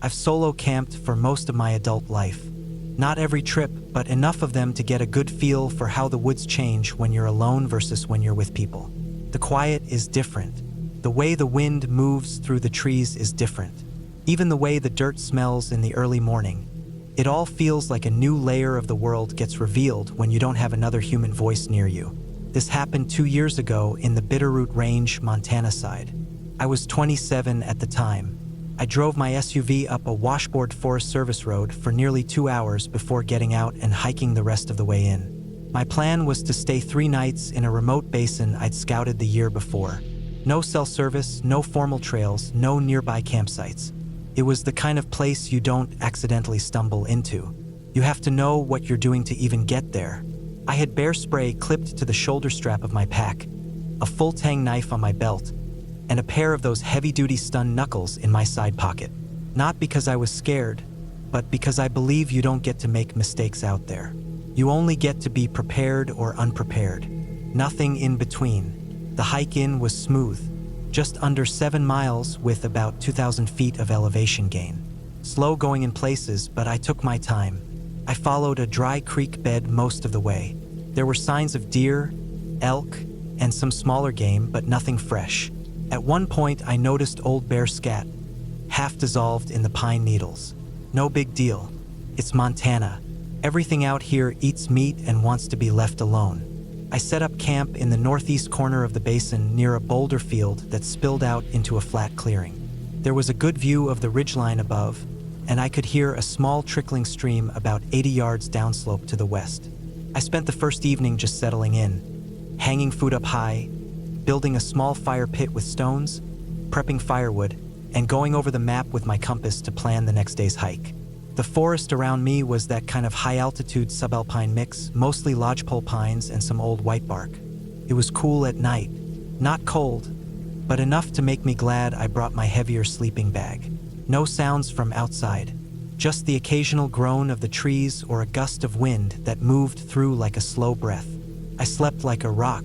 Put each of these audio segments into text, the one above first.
I've solo camped for most of my adult life. Not every trip, but enough of them to get a good feel for how the woods change when you're alone versus when you're with people. The quiet is different. The way the wind moves through the trees is different. Even the way the dirt smells in the early morning. It all feels like a new layer of the world gets revealed when you don't have another human voice near you. This happened 2 years ago in the Bitterroot Range, Montana side. I was 27 at the time. I drove my SUV up a washboard Forest Service road for nearly 2 hours before getting out and hiking the rest of the way in. My plan was to stay 3 nights in a remote basin I'd scouted the year before. No cell service, no formal trails, no nearby campsites. It was the kind of place you don't accidentally stumble into. You have to know what you're doing to even get there. I had bear spray clipped to the shoulder strap of my pack, a full tang knife on my belt, and a pair of those heavy-duty stun knuckles in my side pocket. Not because I was scared, but because I believe you don't get to make mistakes out there. You only get to be prepared or unprepared. Nothing in between. The hike in was smooth, just under 7 miles with about 2,000 feet of elevation gain. Slow going in places, but I took my time. I followed a dry creek bed most of the way. There were signs of deer, elk, and some smaller game, but nothing fresh. At one point, I noticed old bear scat, half dissolved in the pine needles. No big deal. It's Montana. Everything out here eats meat and wants to be left alone. I set up camp in the northeast corner of the basin near a boulder field that spilled out into a flat clearing. There was a good view of the ridgeline above, and I could hear a small trickling stream about 80 yards downslope to the west. I spent the first evening just settling in, hanging food up high, building a small fire pit with stones, prepping firewood, and going over the map with my compass to plan the next day's hike. The forest around me was that kind of high-altitude subalpine mix, mostly lodgepole pines and some old white bark. It was cool at night, not cold, but enough to make me glad I brought my heavier sleeping bag. No sounds from outside, just the occasional groan of the trees or a gust of wind that moved through like a slow breath. I slept like a rock.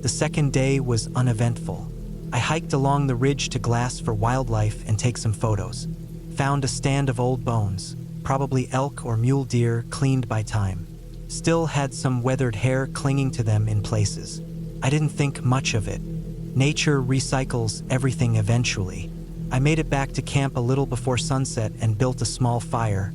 The second day was uneventful. I hiked along the ridge to glass for wildlife and take some photos. Found a stand of old bones, probably elk or mule deer cleaned by time. Still had some weathered hair clinging to them in places. I didn't think much of it. Nature recycles everything eventually. I made it back to camp a little before sunset and built a small fire,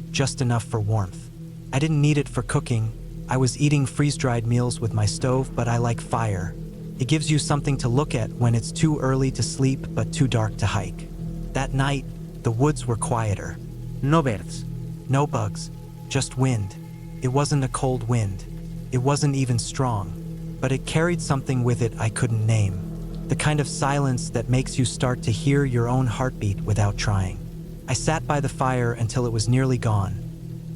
just enough for warmth. I didn't need it for cooking. I was eating freeze-dried meals with my stove, but I like fire. It gives you something to look at when it's too early to sleep but too dark to hike. That night, the woods were quieter. No birds. No bugs, just wind. It wasn't a cold wind. It wasn't even strong, but it carried something with it I couldn't name. The kind of silence that makes you start to hear your own heartbeat without trying. I sat by the fire until it was nearly gone,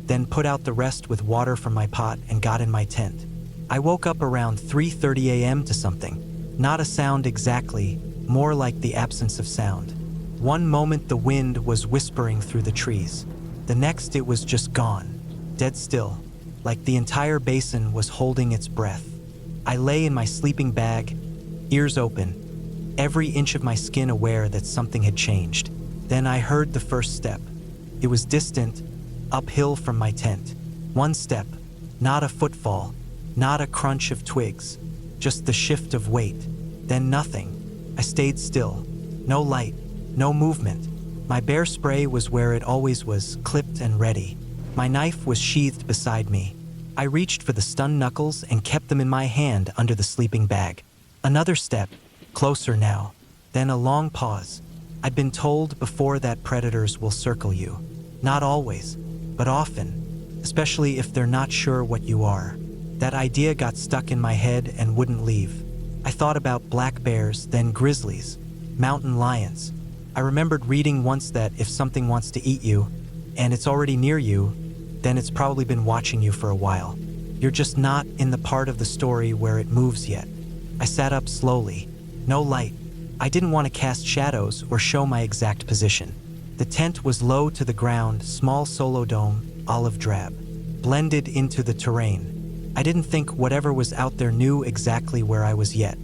then put out the rest with water from my pot and got in my tent. I woke up around 3:30 a.m. to something. Not a sound exactly, more like the absence of sound. One moment the wind was whispering through the trees. The next it was just gone, dead still, like the entire basin was holding its breath. I lay in my sleeping bag, ears open, every inch of my skin aware that something had changed. Then I heard the first step. It was distant, uphill from my tent. One step, not a footfall, not a crunch of twigs, just the shift of weight. Then nothing. I stayed still. No light, no movement. My bear spray was where it always was, clipped and ready. My knife was sheathed beside me. I reached for the stun knuckles and kept them in my hand under the sleeping bag. Another step, closer now, then a long pause. I'd been told before that predators will circle you. Not always, but often, especially if they're not sure what you are. That idea got stuck in my head and wouldn't leave. I thought about black bears, then grizzlies, mountain lions. I remembered reading once that if something wants to eat you, and it's already near you, then it's probably been watching you for a while. You're just not in the part of the story where it moves yet. I sat up slowly. No light. I didn't want to cast shadows or show my exact position. The tent was low to the ground, small solo dome, olive drab, blended into the terrain. I didn't think whatever was out there knew exactly where I was yet.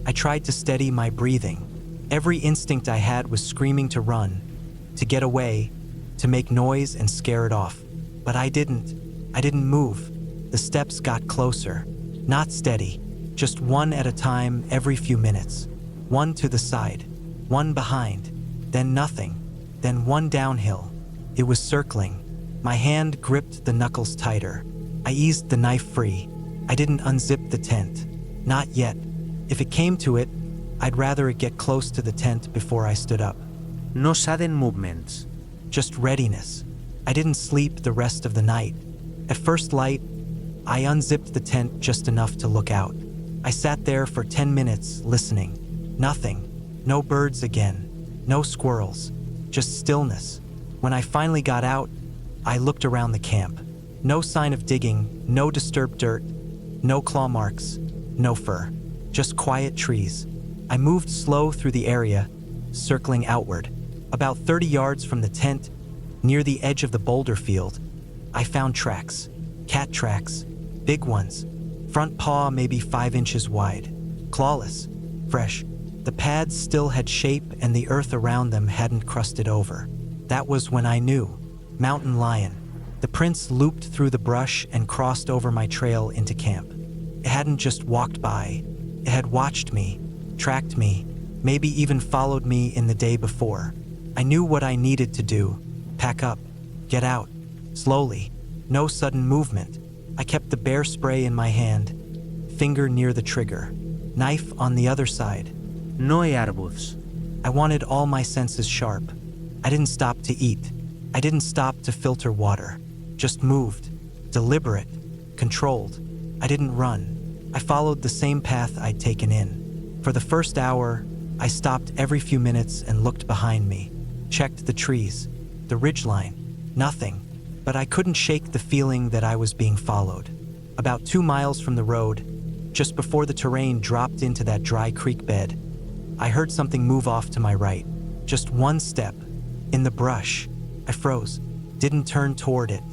I tried to steady my breathing. Every instinct I had was screaming to run, to get away, to make noise and scare it off. But I didn't. I didn't move. The steps got closer. Not steady, just one at a time every few minutes. One to the side, one behind, then nothing, then one downhill. It was circling. My hand gripped the knuckles tighter. I eased the knife free. I didn't unzip the tent. Not yet. If it came to it, I'd rather it get close to the tent before I stood up. No sudden movements. Just readiness. I didn't sleep the rest of the night. At first light, I unzipped the tent just enough to look out. I sat there for 10 minutes, listening. Nothing. No birds again. No squirrels. Just stillness. When I finally got out, I looked around the camp. No sign of digging, no disturbed dirt, no claw marks, no fur. Just quiet trees. I moved slow through the area, circling outward. About 30 yards from the tent, near the edge of the boulder field, I found tracks. Cat tracks. Big ones. Front paw maybe 5 inches wide. Clawless. Fresh. The pads still had shape and the earth around them hadn't crusted over. That was when I knew. Mountain lion. The prints looped through the brush and crossed over my trail into camp. It hadn't just walked by. It had watched me, tracked me, maybe even followed me in the day before. I knew what I needed to do. Pack up. Get out. Slowly. No sudden movement. I kept the bear spray in my hand, finger near the trigger, knife on the other side. No arbus. I wanted all my senses sharp. I didn't stop to eat. I didn't stop to filter water. Just moved. Deliberate. Controlled. I didn't run. I followed the same path I'd taken in. For the first hour, I stopped every few minutes and looked behind me. Checked the trees. The ridgeline. Nothing. But I couldn't shake the feeling that I was being followed. About 2 miles from the road, just before the terrain dropped into that dry creek bed, I heard something move off to my right. Just one step. In the brush. I froze. Didn't turn toward it.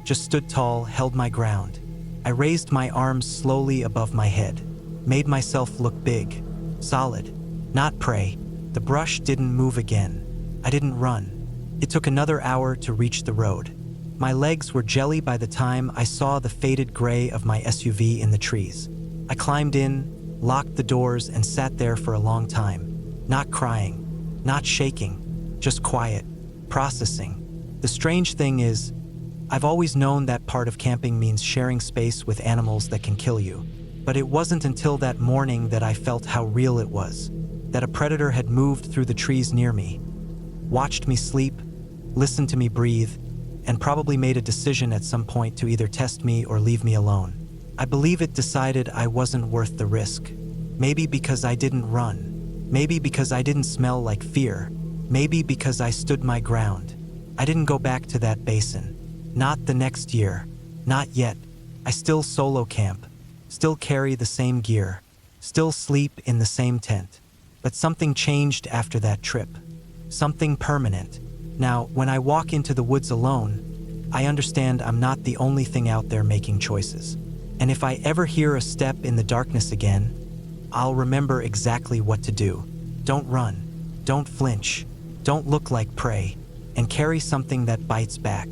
Just stood tall, held my ground. I raised my arms slowly above my head. Made myself look big. Solid. Not prey. The brush didn't move again. I didn't run. It took another hour to reach the road. My legs were jelly by the time I saw the faded gray of my SUV in the trees. I climbed in, locked the doors, and sat there for a long time. Not crying, not shaking, just quiet, processing. The strange thing is, I've always known that part of camping means sharing space with animals that can kill you. But it wasn't until that morning that I felt how real it was. That a predator had moved through the trees near me, watched me sleep, listened to me breathe, and probably made a decision at some point to either test me or leave me alone. I believe it decided I wasn't worth the risk. Maybe because I didn't run. Maybe because I didn't smell like fear. Maybe because I stood my ground. I didn't go back to that basin. Not the next year. Not yet. I still solo camp. Still carry the same gear. Still sleep in the same tent. But something changed after that trip. Something permanent. Now, when I walk into the woods alone, I understand I'm not the only thing out there making choices. And if I ever hear a step in the darkness again, I'll remember exactly what to do. Don't run. Don't flinch. Don't look like prey. And carry something that bites back.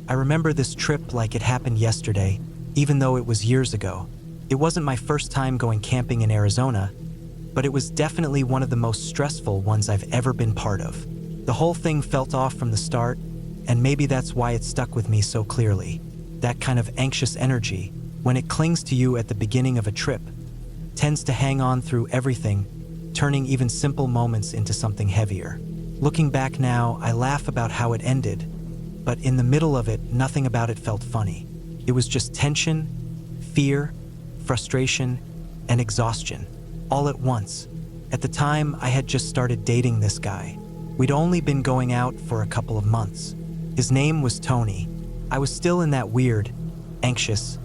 I remember this trip like it happened yesterday, even though it was years ago. It wasn't my first time going camping in Arizona, but it was definitely one of the most stressful ones I've ever been part of. The whole thing felt off from the start, and maybe that's why it stuck with me so clearly. That kind of anxious energy, when it clings to you at the beginning of a trip, tends to hang on through everything, turning even simple moments into something heavier. Looking back now, I laugh about how it ended, but in the middle of it, nothing about it felt funny. It was just tension, fear, frustration, and exhaustion, all at once. At the time, I had just started dating this guy. We'd only been going out for a couple of months. His name was Tony. I was still in that weird, anxious,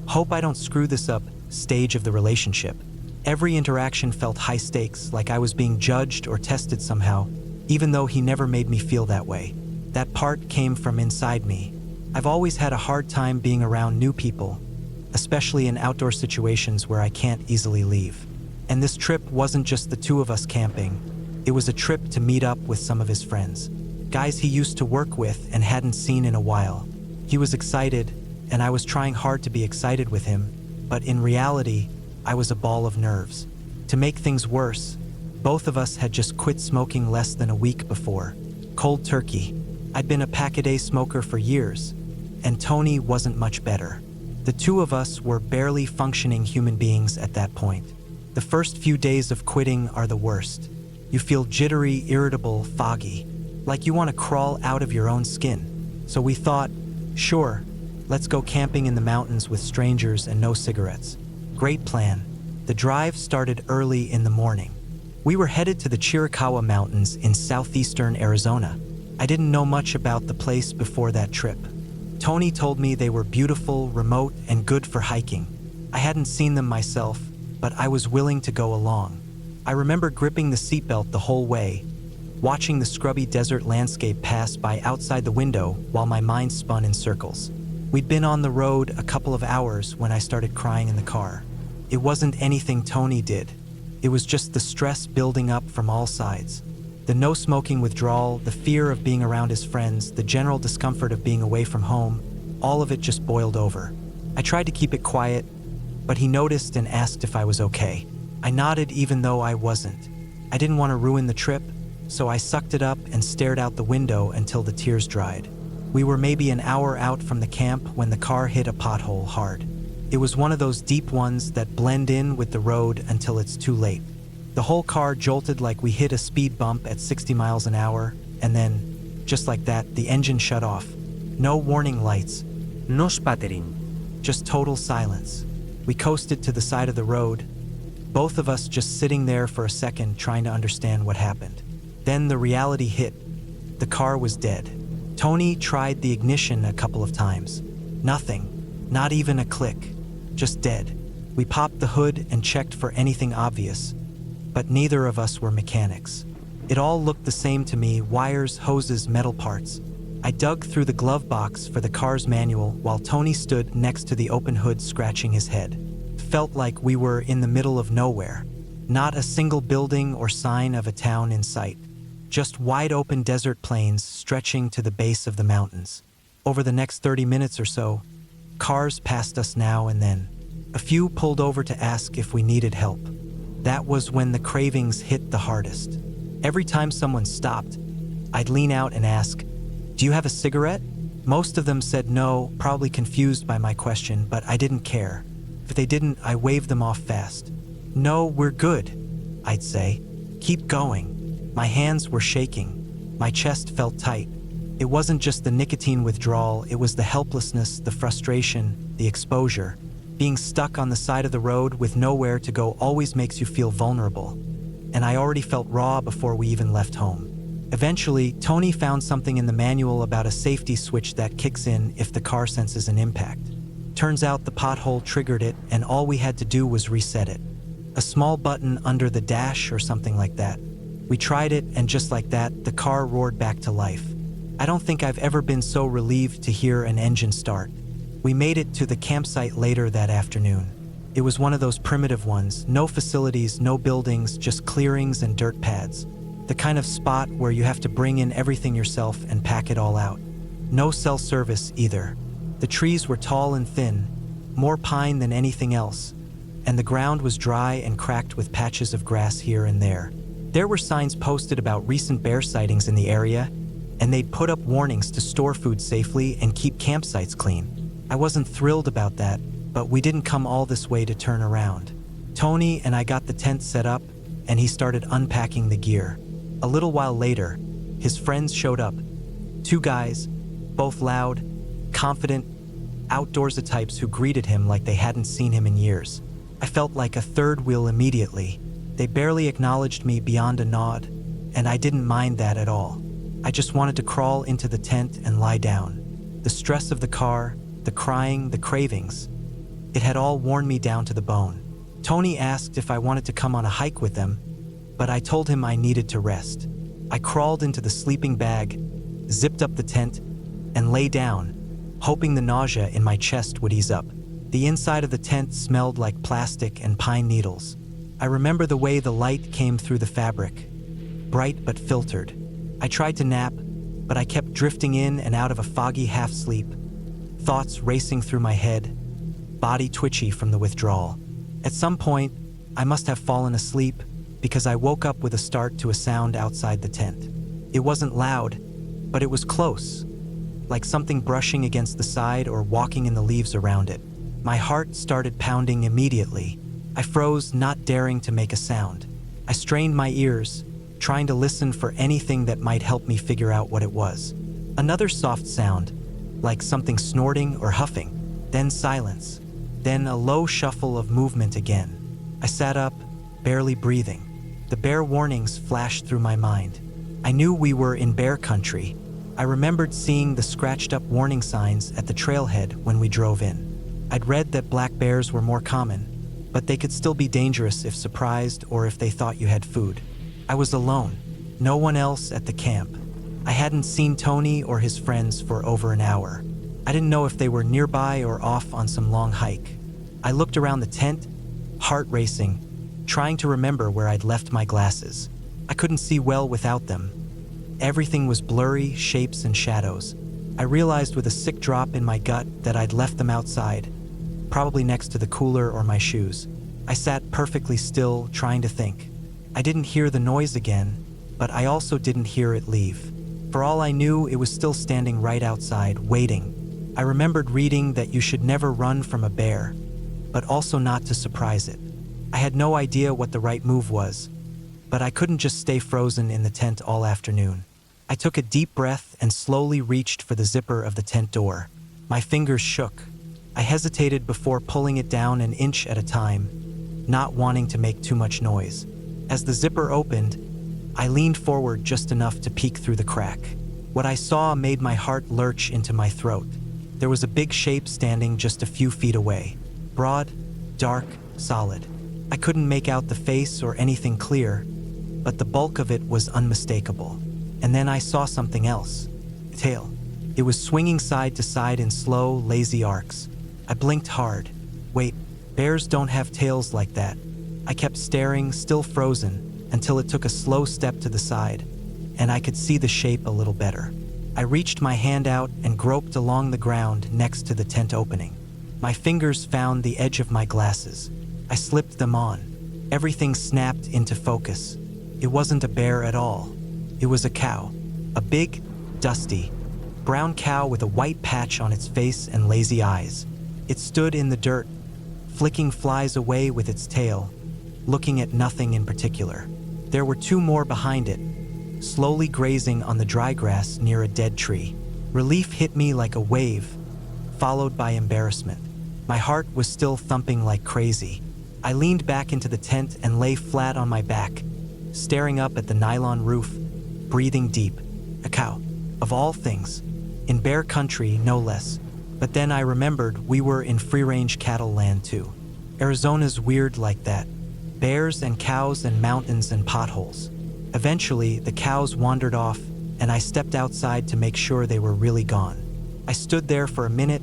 hope I don't screw this up stage of the relationship. Every interaction felt high stakes, like I was being judged or tested somehow, even though he never made me feel that way. That part came from inside me. I've always had a hard time being around new people, especially in outdoor situations where I can't easily leave. And this trip wasn't just the two of us camping. It was a trip to meet up with some of his friends. Guys he used to work with and hadn't seen in a while. He was excited, and I was trying hard to be excited with him, but in reality, I was a ball of nerves. To make things worse, both of us had just quit smoking less than a week before. Cold turkey. I'd been a pack-a-day smoker for years, and Tony wasn't much better. The two of us were barely functioning human beings at that point. The first few days of quitting are the worst. You feel jittery, irritable, foggy, like you want to crawl out of your own skin. So we thought, sure, let's go camping in the mountains with strangers and no cigarettes. Great plan. The drive started early in the morning. We were headed to the Chiricahua Mountains in southeastern Arizona. I didn't know much about the place before that trip. Tony told me they were beautiful, remote, and good for hiking. I hadn't seen them myself, but I was willing to go along. I remember gripping the seatbelt the whole way, watching the scrubby desert landscape pass by outside the window while my mind spun in circles. We'd been on the road a couple of hours when I started crying in the car. It wasn't anything Tony did. It was just the stress building up from all sides. The no-smoking withdrawal, the fear of being around his friends, the general discomfort of being away from home, all of it just boiled over. I tried to keep it quiet, but he noticed and asked if I was okay. I nodded even though I wasn't. I didn't want to ruin the trip, so I sucked it up and stared out the window until the tears dried. We were maybe an hour out from the camp when the car hit a pothole hard. It was one of those deep ones that blend in with the road until it's too late. The whole car jolted like we hit a speed bump at 60 miles an hour, and then, just like that, the engine shut off. No warning lights. No spattering. Just total silence. We coasted to the side of the road, both of us just sitting there for a second trying to understand what happened. Then the reality hit. The car was dead. Tony tried the ignition a couple of times. Nothing. Not even a click. Just dead. We popped the hood and checked for anything obvious, but neither of us were mechanics. It all looked the same to me: wires, hoses, metal parts. I dug through the glove box for the car's manual while Tony stood next to the open hood scratching his head. Felt like we were in the middle of nowhere. Not a single building or sign of a town in sight. Just wide open desert plains stretching to the base of the mountains. Over the next 30 minutes or so, cars passed us now and then. A few pulled over to ask if we needed help. That was when the cravings hit the hardest. Every time someone stopped, I'd lean out and ask, "Do you have a cigarette?" Most of them said no, probably confused by my question, but I didn't care. If they didn't, I waved them off fast. "No, we're good," I'd say. "Keep going." My hands were shaking. My chest felt tight. It wasn't just the nicotine withdrawal, it was the helplessness, the frustration, the exposure. Being stuck on the side of the road with nowhere to go always makes you feel vulnerable. And I already felt raw before we even left home. Eventually, Tony found something in the manual about a safety switch that kicks in if the car senses an impact. Turns out the pothole triggered it, and all we had to do was reset it. A small button under the dash or something like that. We tried it, and just like that, the car roared back to life. I don't think I've ever been so relieved to hear an engine start. We made it to the campsite later that afternoon. It was one of those primitive ones, no facilities, no buildings, just clearings and dirt pads. The kind of spot where you have to bring in everything yourself and pack it all out. No cell service either. The trees were tall and thin, more pine than anything else, and the ground was dry and cracked with patches of grass here and there. There were signs posted about recent bear sightings in the area, and they'd put up warnings to store food safely and keep campsites clean. I wasn't thrilled about that, but we didn't come all this way to turn around. Tony and I got the tent set up, and he started unpacking the gear. A little while later, his friends showed up. 2 guys, both loud, confident, outdoorsy types who greeted him like they hadn't seen him in years. I felt like a third wheel immediately. They barely acknowledged me beyond a nod, and I didn't mind that at all. I just wanted to crawl into the tent and lie down. The stress of the car, the crying, the cravings, it had all worn me down to the bone. Tony asked if I wanted to come on a hike with them, but I told him I needed to rest. I crawled into the sleeping bag, zipped up the tent, and lay down, hoping the nausea in my chest would ease up. The inside of the tent smelled like plastic and pine needles. I remember the way the light came through the fabric, bright but filtered. I tried to nap, but I kept drifting in and out of a foggy half-sleep, thoughts racing through my head, body twitchy from the withdrawal. At some point, I must have fallen asleep because I woke up with a start to a sound outside the tent. It wasn't loud, but it was close, like something brushing against the side or walking in the leaves around it. My heart started pounding immediately. I froze, not daring to make a sound. I strained my ears, trying to listen for anything that might help me figure out what it was. Another soft sound, like something snorting or huffing, then silence, then a low shuffle of movement again. I sat up, barely breathing. The bear warnings flashed through my mind. I knew we were in bear country. I remembered seeing the scratched-up warning signs at the trailhead when we drove in. I'd read that black bears were more common, but they could still be dangerous if surprised or if they thought you had food. I was alone, no one else at the camp. I hadn't seen Tony or his friends for over an hour. I didn't know if they were nearby or off on some long hike. I looked around the tent, heart racing, trying to remember where I'd left my glasses. I couldn't see well without them. Everything was blurry, shapes and shadows. I realized with a sick drop in my gut that I'd left them outside, probably next to the cooler or my shoes. I sat perfectly still, trying to think. I didn't hear the noise again, but I also didn't hear it leave. For all I knew, it was still standing right outside, waiting. I remembered reading that you should never run from a bear, but also not to surprise it. I had no idea what the right move was, but I couldn't just stay frozen in the tent all afternoon. I took a deep breath and slowly reached for the zipper of the tent door. My fingers shook. I hesitated before pulling it down an inch at a time, not wanting to make too much noise. As the zipper opened, I leaned forward just enough to peek through the crack. What I saw made my heart lurch into my throat. There was a big shape standing just a few feet away. Broad, dark, solid. I couldn't make out the face or anything clear, but the bulk of it was unmistakable. And then I saw something else. A tail. It was swinging side to side in slow, lazy arcs. I blinked hard. Wait, bears don't have tails like that. I kept staring, still frozen, until it took a slow step to the side, and I could see the shape a little better. I reached my hand out and groped along the ground next to the tent opening. My fingers found the edge of my glasses. I slipped them on. Everything snapped into focus. It wasn't a bear at all. It was a cow. A big, dusty, brown cow with a white patch on its face and lazy eyes. It stood in the dirt, flicking flies away with its tail, looking at nothing in particular. There were two more behind it, slowly grazing on the dry grass near a dead tree. Relief hit me like a wave, followed by embarrassment. My heart was still thumping like crazy. I leaned back into the tent and lay flat on my back, staring up at the nylon roof, breathing deep. A cow, of all things. In bear country, no less. But then I remembered we were in free-range cattle land too. Arizona's weird like that. Bears and cows and mountains and potholes. Eventually, the cows wandered off, and I stepped outside to make sure they were really gone. I stood there for a minute,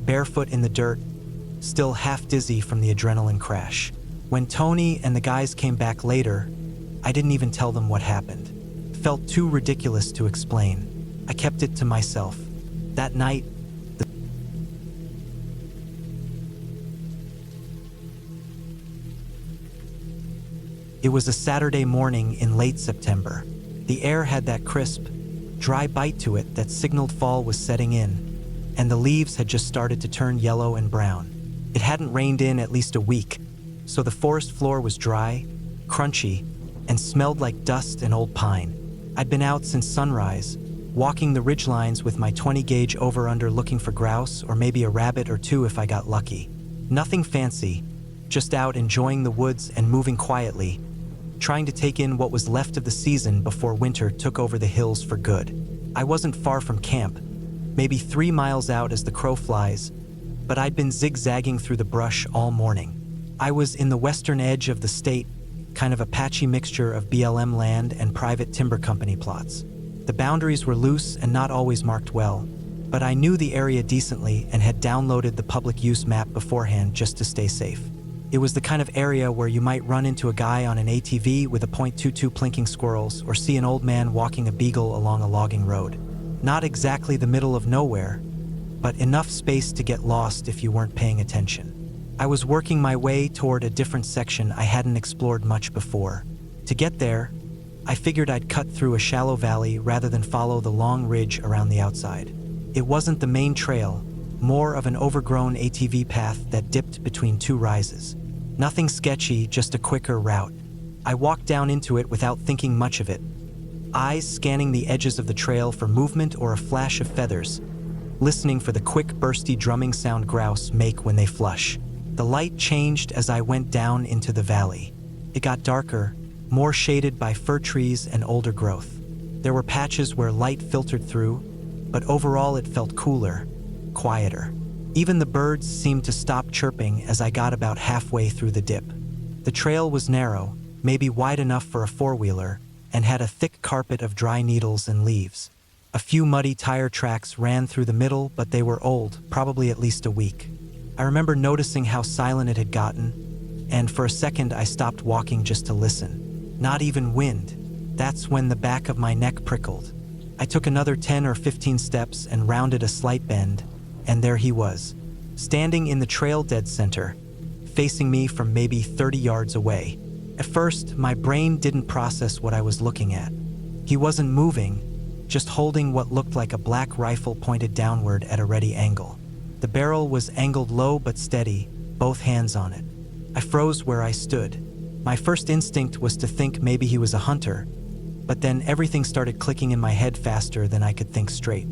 barefoot in the dirt, still half dizzy from the adrenaline crash. When Tony and the guys came back later, I didn't even tell them what happened. It felt too ridiculous to explain. I kept it to myself. That night, it was a Saturday morning in late September. The air had that crisp, dry bite to it that signaled fall was setting in, and the leaves had just started to turn yellow and brown. It hadn't rained in at least a week, so the forest floor was dry, crunchy, and smelled like dust and old pine. I'd been out since sunrise, walking the ridgelines with my 20-gauge over-under looking for grouse or maybe a rabbit or two if I got lucky. Nothing fancy, just out enjoying the woods and moving quietly, trying to take in what was left of the season before winter took over the hills for good. I wasn't far from camp, maybe 3 miles out as the crow flies, but I'd been zigzagging through the brush all morning. I was in the western edge of the state, kind of a patchy mixture of BLM land and private timber company plots. The boundaries were loose and not always marked well, but I knew the area decently and had downloaded the public use map beforehand just to stay safe. It was the kind of area where you might run into a guy on an ATV with a .22 plinking squirrels or see an old man walking a beagle along a logging road. Not exactly the middle of nowhere, but enough space to get lost if you weren't paying attention. I was working my way toward a different section I hadn't explored much before. To get there, I figured I'd cut through a shallow valley rather than follow the long ridge around the outside. It wasn't the main trail, more of an overgrown ATV path that dipped between two rises. Nothing sketchy, just a quicker route. I walked down into it without thinking much of it, eyes scanning the edges of the trail for movement or a flash of feathers, listening for the quick, bursty drumming sound grouse make when they flush. The light changed as I went down into the valley. It got darker, more shaded by fir trees and older growth. There were patches where light filtered through, but overall it felt cooler, quieter. Even the birds seemed to stop chirping as I got about halfway through the dip. The trail was narrow, maybe wide enough for a four-wheeler, and had a thick carpet of dry needles and leaves. A few muddy tire tracks ran through the middle, but they were old, probably at least a week. I remember noticing how silent it had gotten, and for a second I stopped walking just to listen. Not even wind. That's when the back of my neck prickled. I took another 10 or 15 steps and rounded a slight bend, and there he was, standing in the trail dead center, facing me from maybe 30 yards away. At first, my brain didn't process what I was looking at. He wasn't moving, just holding what looked like a black rifle pointed downward at a ready angle. The barrel was angled low but steady, both hands on it. I froze where I stood. My first instinct was to think maybe he was a hunter, but then everything started clicking in my head faster than I could think straight.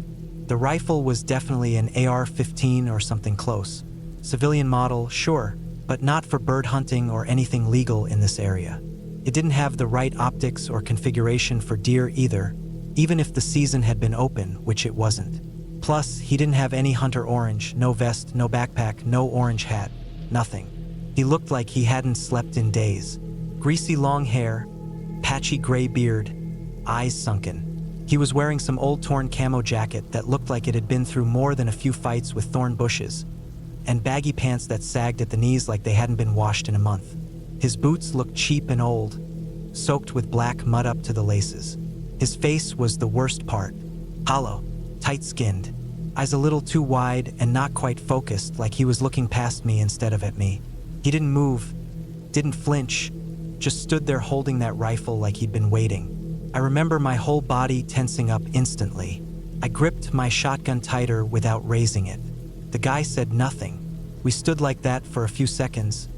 The rifle was definitely an AR-15 or something close. Civilian model, sure, but not for bird hunting or anything legal in this area. It didn't have the right optics or configuration for deer either, even if the season had been open, which it wasn't. Plus, he didn't have any hunter orange, no vest, no backpack, no orange hat, nothing. He looked like he hadn't slept in days. Greasy long hair, patchy gray beard, eyes sunken. He was wearing some old torn camo jacket that looked like it had been through more than a few fights with thorn bushes, and baggy pants that sagged at the knees like they hadn't been washed in a month. His boots looked cheap and old, soaked with black mud up to the laces. His face was the worst part. Hollow, tight-skinned, eyes a little too wide and not quite focused, like he was looking past me instead of at me. He didn't move, didn't flinch, just stood there holding that rifle like he'd been waiting. I remember my whole body tensing up instantly. I gripped my shotgun tighter without raising it. The guy said nothing. We stood like that for a few seconds,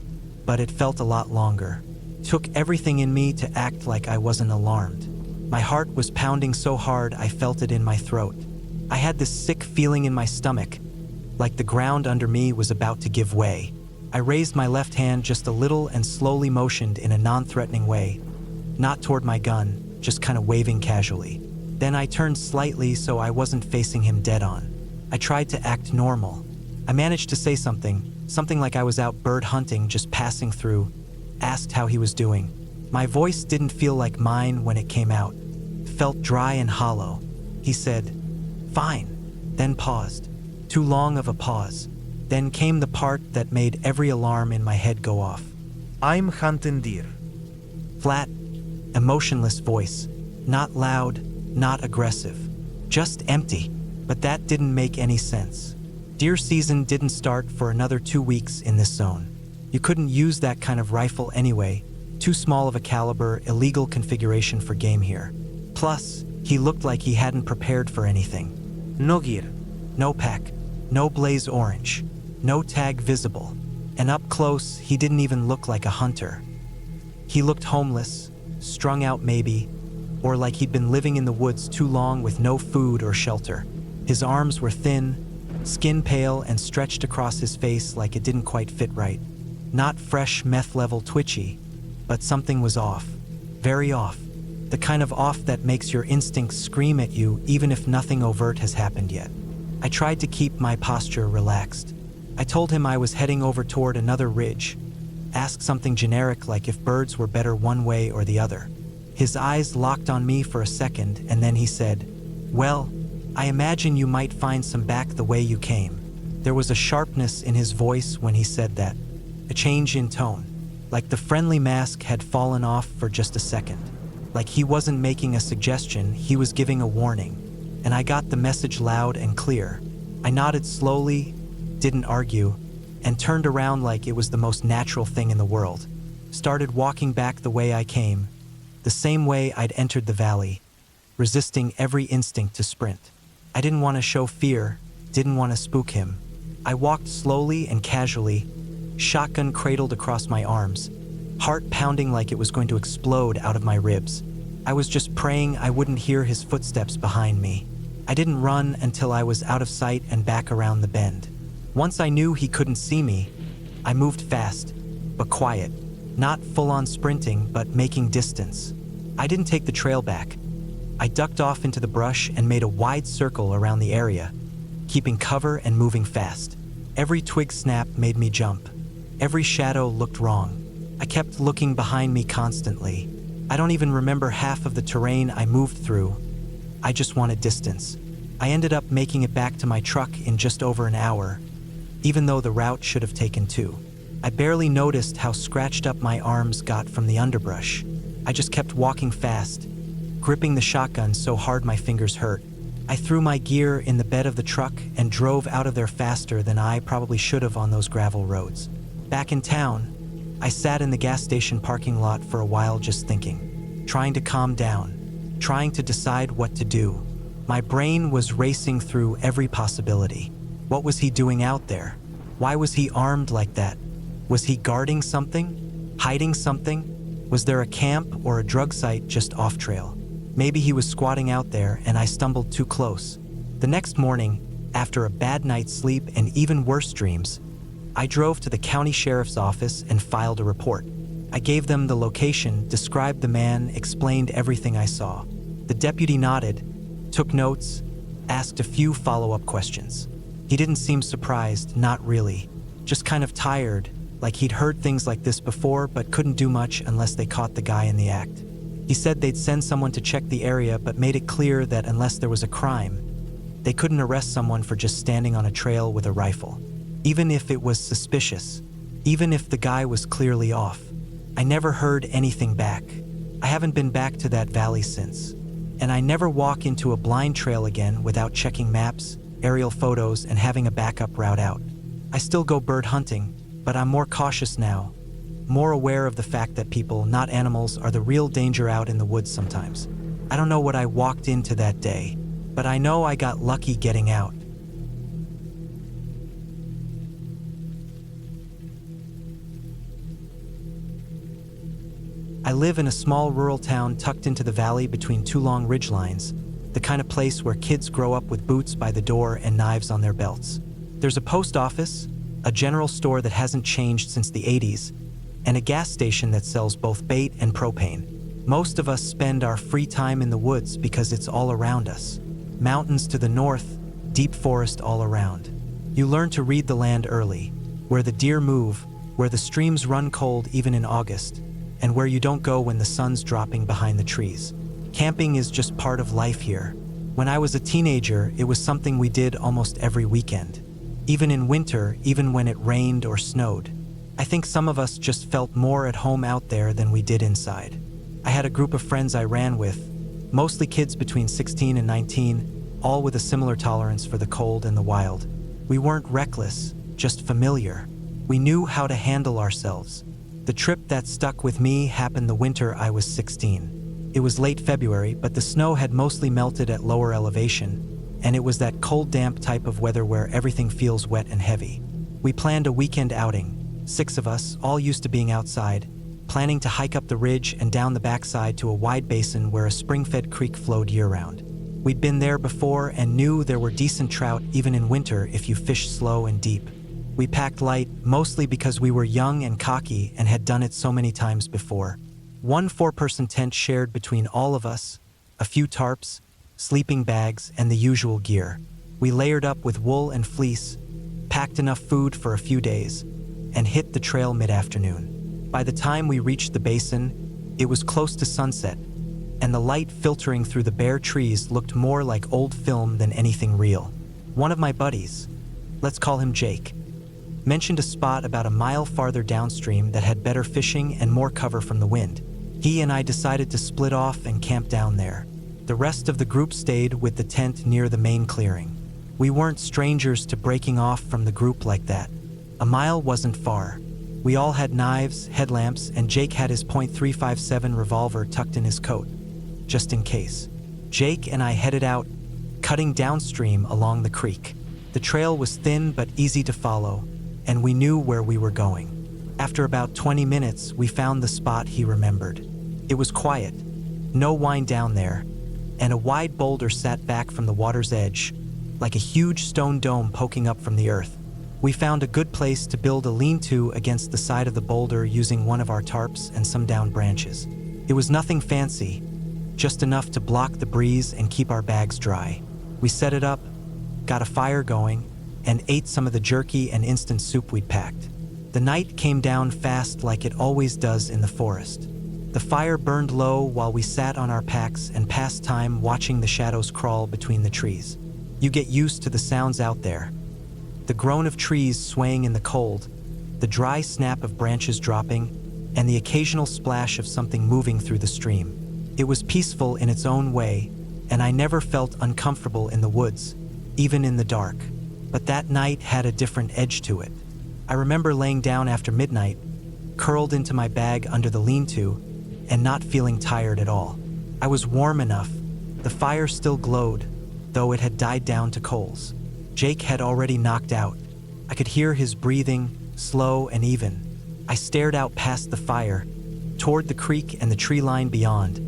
but it felt a lot longer. It took everything in me to act like I wasn't alarmed. My heart was pounding so hard I felt it in my throat. I had this sick feeling in my stomach, like the ground under me was about to give way. I raised my left hand just a little and slowly motioned in a non-threatening way, not toward my gun, just kind of waving casually. Then I turned slightly so I wasn't facing him dead on. I tried to act normal. I managed to say something like I was out bird hunting, just passing through, asked how he was doing. My voice didn't feel like mine when it came out. It felt dry and hollow. He said, "Fine," then paused. Too long of a pause. Then came the part that made every alarm in my head go off. I'm hunting deer. Flat, emotionless voice. Not loud, not aggressive. Just empty. But that didn't make any sense. Deer season didn't start for another 2 weeks in this zone. You couldn't use that kind of rifle anyway. Too small of a caliber, illegal configuration for game here. Plus, he looked like he hadn't prepared for anything. No gear. No pack. No blaze orange. No tag visible. And up close, he didn't even look like a hunter. He looked homeless, strung out maybe, or like he'd been living in the woods too long with no food or shelter. His arms were thin, skin pale and stretched across his face like it didn't quite fit right. Not fresh meth-level twitchy, but something was off. Very off. The kind of off that makes your instincts scream at you even if nothing overt has happened yet. I tried to keep my posture relaxed. I told him I was heading over toward another ridge, asked something generic like if birds were better one way or the other. His eyes locked on me for a second and then he said, "Well, I imagine you might find some back the way you came." There was a sharpness in his voice when he said that. A change in tone. Like the friendly mask had fallen off for just a second. Like he wasn't making a suggestion, he was giving a warning. And I got the message loud and clear. I nodded slowly, didn't argue, and turned around like it was the most natural thing in the world. Started walking back the way I came, the same way I'd entered the valley, resisting every instinct to sprint. I didn't want to show fear, didn't want to spook him. I walked slowly and casually, shotgun cradled across my arms, heart pounding like it was going to explode out of my ribs. I was just praying I wouldn't hear his footsteps behind me. I didn't run until I was out of sight and back around the bend. Once I knew he couldn't see me, I moved fast, but quiet. Not full-on sprinting, but making distance. I didn't take the trail back. I ducked off into the brush and made a wide circle around the area, keeping cover and moving fast. Every twig snap made me jump. Every shadow looked wrong. I kept looking behind me constantly. I don't even remember half of the terrain I moved through. I just wanted distance. I ended up making it back to my truck in just over an hour, even though the route should have taken 2. I barely noticed how scratched up my arms got from the underbrush. I just kept walking fast, gripping the shotgun so hard my fingers hurt. I threw my gear in the bed of the truck and drove out of there faster than I probably should have on those gravel roads. Back in town, I sat in the gas station parking lot for a while just thinking, trying to calm down, trying to decide what to do. My brain was racing through every possibility. What was he doing out there? Why was he armed like that? Was he guarding something? Hiding something? Was there a camp or a drug site just off trail? Maybe he was squatting out there and I stumbled too close. The next morning, after a bad night's sleep and even worse dreams, I drove to the county sheriff's office and filed a report. I gave them the location, described the man, explained everything I saw. The deputy nodded, took notes, asked a few follow-up questions. He didn't seem surprised, not really, just kind of tired, like he'd heard things like this before but couldn't do much unless they caught the guy in the act. He said they'd send someone to check the area but made it clear that unless there was a crime, they couldn't arrest someone for just standing on a trail with a rifle. Even if it was suspicious, even if the guy was clearly off. I never heard anything back. I haven't been back to that valley since. And I never walk into a blind trail again without checking maps, aerial photos, and having a backup route out. I still go bird hunting, but I'm more cautious now, more aware of the fact that people, not animals, are the real danger out in the woods sometimes. I don't know what I walked into that day, but I know I got lucky getting out. I live in a small rural town tucked into the valley between 2 long ridgelines, the kind of place where kids grow up with boots by the door and knives on their belts. There's a post office, a general store that hasn't changed since the 80s, and a gas station that sells both bait and propane. Most of us spend our free time in the woods because it's all around us. Mountains to the north, deep forest all around. You learn to read the land early, where the deer move, where the streams run cold even in August, and where you don't go when the sun's dropping behind the trees. Camping is just part of life here. When I was a teenager, it was something we did almost every weekend. Even in winter, even when it rained or snowed. I think some of us just felt more at home out there than we did inside. I had a group of friends I ran with, mostly kids between 16 and 19, all with a similar tolerance for the cold and the wild. We weren't reckless, just familiar. We knew how to handle ourselves. The trip that stuck with me happened the winter I was 16. It was late February, but the snow had mostly melted at lower elevation, and it was that cold, damp type of weather where everything feels wet and heavy. We planned a weekend outing, 6 of us, all used to being outside, planning to hike up the ridge and down the backside to a wide basin where a spring-fed creek flowed year-round. We'd been there before and knew there were decent trout even in winter if you fish slow and deep. We packed light, mostly because we were young and cocky and had done it so many times before. 1 4-person tent shared between all of us, a few tarps, sleeping bags, and the usual gear. We layered up with wool and fleece, packed enough food for a few days, and hit the trail mid-afternoon. By the time we reached the basin, it was close to sunset, and the light filtering through the bare trees looked more like old film than anything real. One of my buddies, let's call him Jake, mentioned a spot about a mile farther downstream that had better fishing and more cover from the wind. He and I decided to split off and camp down there. The rest of the group stayed with the tent near the main clearing. We weren't strangers to breaking off from the group like that. A mile wasn't far. We all had knives, headlamps, and Jake had his .357 revolver tucked in his coat, just in case. Jake and I headed out, cutting downstream along the creek. The trail was thin but easy to follow, and we knew where we were going. After about 20 minutes, we found the spot he remembered. It was quiet, no wind down there, and a wide boulder sat back from the water's edge, like a huge stone dome poking up from the earth. We found a good place to build a lean-to against the side of the boulder using one of our tarps and some downed branches. It was nothing fancy, just enough to block the breeze and keep our bags dry. We set it up, got a fire going, and ate some of the jerky and instant soup we'd packed. The night came down fast like it always does in the forest. The fire burned low while we sat on our packs and passed time watching the shadows crawl between the trees. You get used to the sounds out there. The groan of trees swaying in the cold, the dry snap of branches dropping, and the occasional splash of something moving through the stream. It was peaceful in its own way, and I never felt uncomfortable in the woods, even in the dark. But that night had a different edge to it. I remember laying down after midnight, curled into my bag under the lean-to, and not feeling tired at all. I was warm enough. The fire still glowed, though it had died down to coals. Jake had already knocked out. I could hear his breathing, slow and even. I stared out past the fire, toward the creek and the tree line beyond,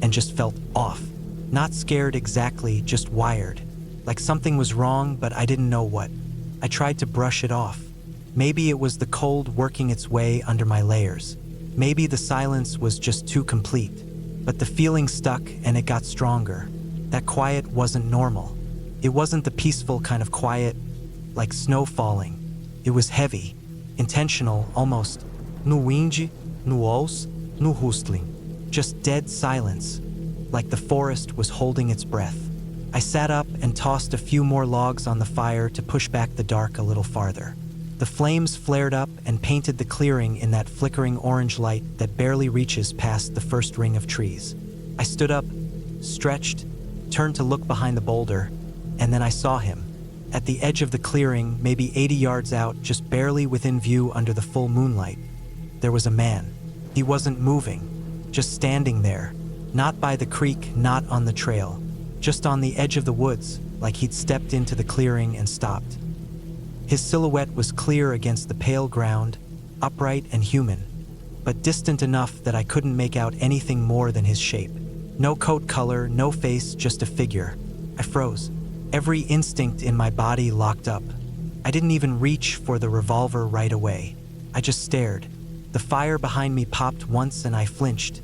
and just felt off. Not scared exactly, just wired. Like something was wrong, but I didn't know what. I tried to brush it off. Maybe it was the cold working its way under my layers. Maybe the silence was just too complete. But the feeling stuck and it got stronger. That quiet wasn't normal. It wasn't the peaceful kind of quiet, like snow falling. It was heavy, intentional, almost. No wind, no os, no rustling. Just dead silence, like the forest was holding its breath. I sat up and tossed a few more logs on the fire to push back the dark a little farther. The flames flared up and painted the clearing in that flickering orange light that barely reaches past the first ring of trees. I stood up, stretched, turned to look behind the boulder, and then I saw him. At the edge of the clearing, maybe 80 yards out, just barely within view under the full moonlight, there was a man. He wasn't moving, just standing there, not by the creek, not on the trail, just on the edge of the woods, like he'd stepped into the clearing and stopped. His silhouette was clear against the pale ground, upright and human, but distant enough that I couldn't make out anything more than his shape. No coat color, no face, just a figure. I froze. Every instinct in my body locked up. I didn't even reach for the revolver right away. I just stared. The fire behind me popped once and I flinched,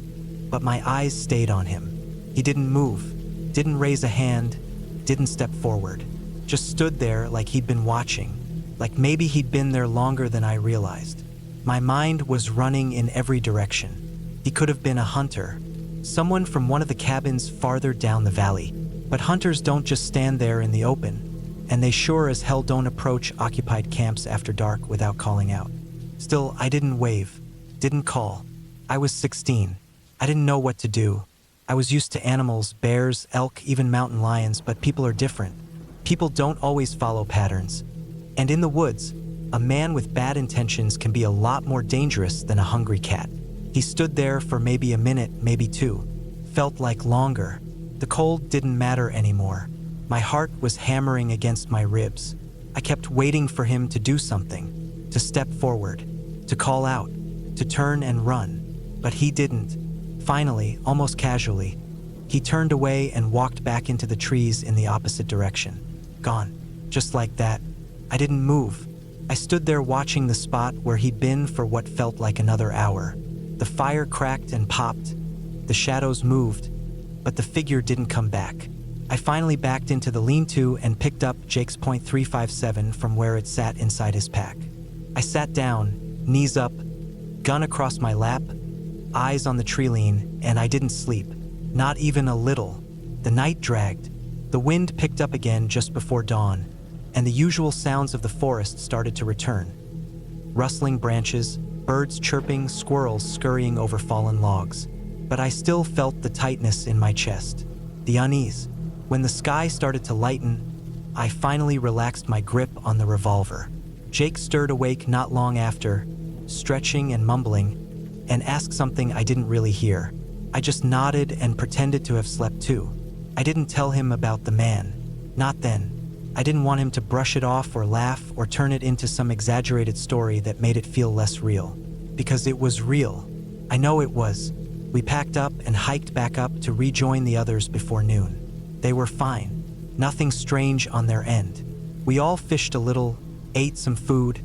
but my eyes stayed on him. He didn't move, didn't raise a hand, didn't step forward. Just stood there like he'd been watching, like maybe he'd been there longer than I realized. My mind was running in every direction. He could have been a hunter, someone from one of the cabins farther down the valley. But hunters don't just stand there in the open, and they sure as hell don't approach occupied camps after dark without calling out. Still, I didn't wave, didn't call. I was 16. I didn't know what to do. I was used to animals, bears, elk, even mountain lions, but people are different. People don't always follow patterns. And in the woods, a man with bad intentions can be a lot more dangerous than a hungry cat. He stood there for maybe a minute, maybe two. Felt like longer. The cold didn't matter anymore. My heart was hammering against my ribs. I kept waiting for him to do something, to step forward, to call out, to turn and run. But he didn't. Finally, almost casually, he turned away and walked back into the trees in the opposite direction. Gone. Just like that. I didn't move. I stood there watching the spot where he'd been for what felt like another hour. The fire cracked and popped. The shadows moved. But the figure didn't come back. I finally backed into the lean-to and picked up Jake's .357 from where it sat inside his pack. I sat down, knees up, gun across my lap, eyes on the tree lean, and I didn't sleep. Not even a little. The night dragged. The wind picked up again just before dawn, and the usual sounds of the forest started to return. rustling branches, birds chirping, squirrels scurrying over fallen logs. But I still felt the tightness in my chest, the unease. When the sky started to lighten, I finally relaxed my grip on the revolver. Jake stirred awake not long after, stretching and mumbling, and asked something I didn't really hear. I just nodded and pretended to have slept too. I didn't tell him about the man. Not then. I didn't want him to brush it off or laugh or turn it into some exaggerated story that made it feel less real. Because it was real. I know it was. We packed up and hiked back up to rejoin the others before noon. They were fine. Nothing strange on their end. We all fished a little, ate some food,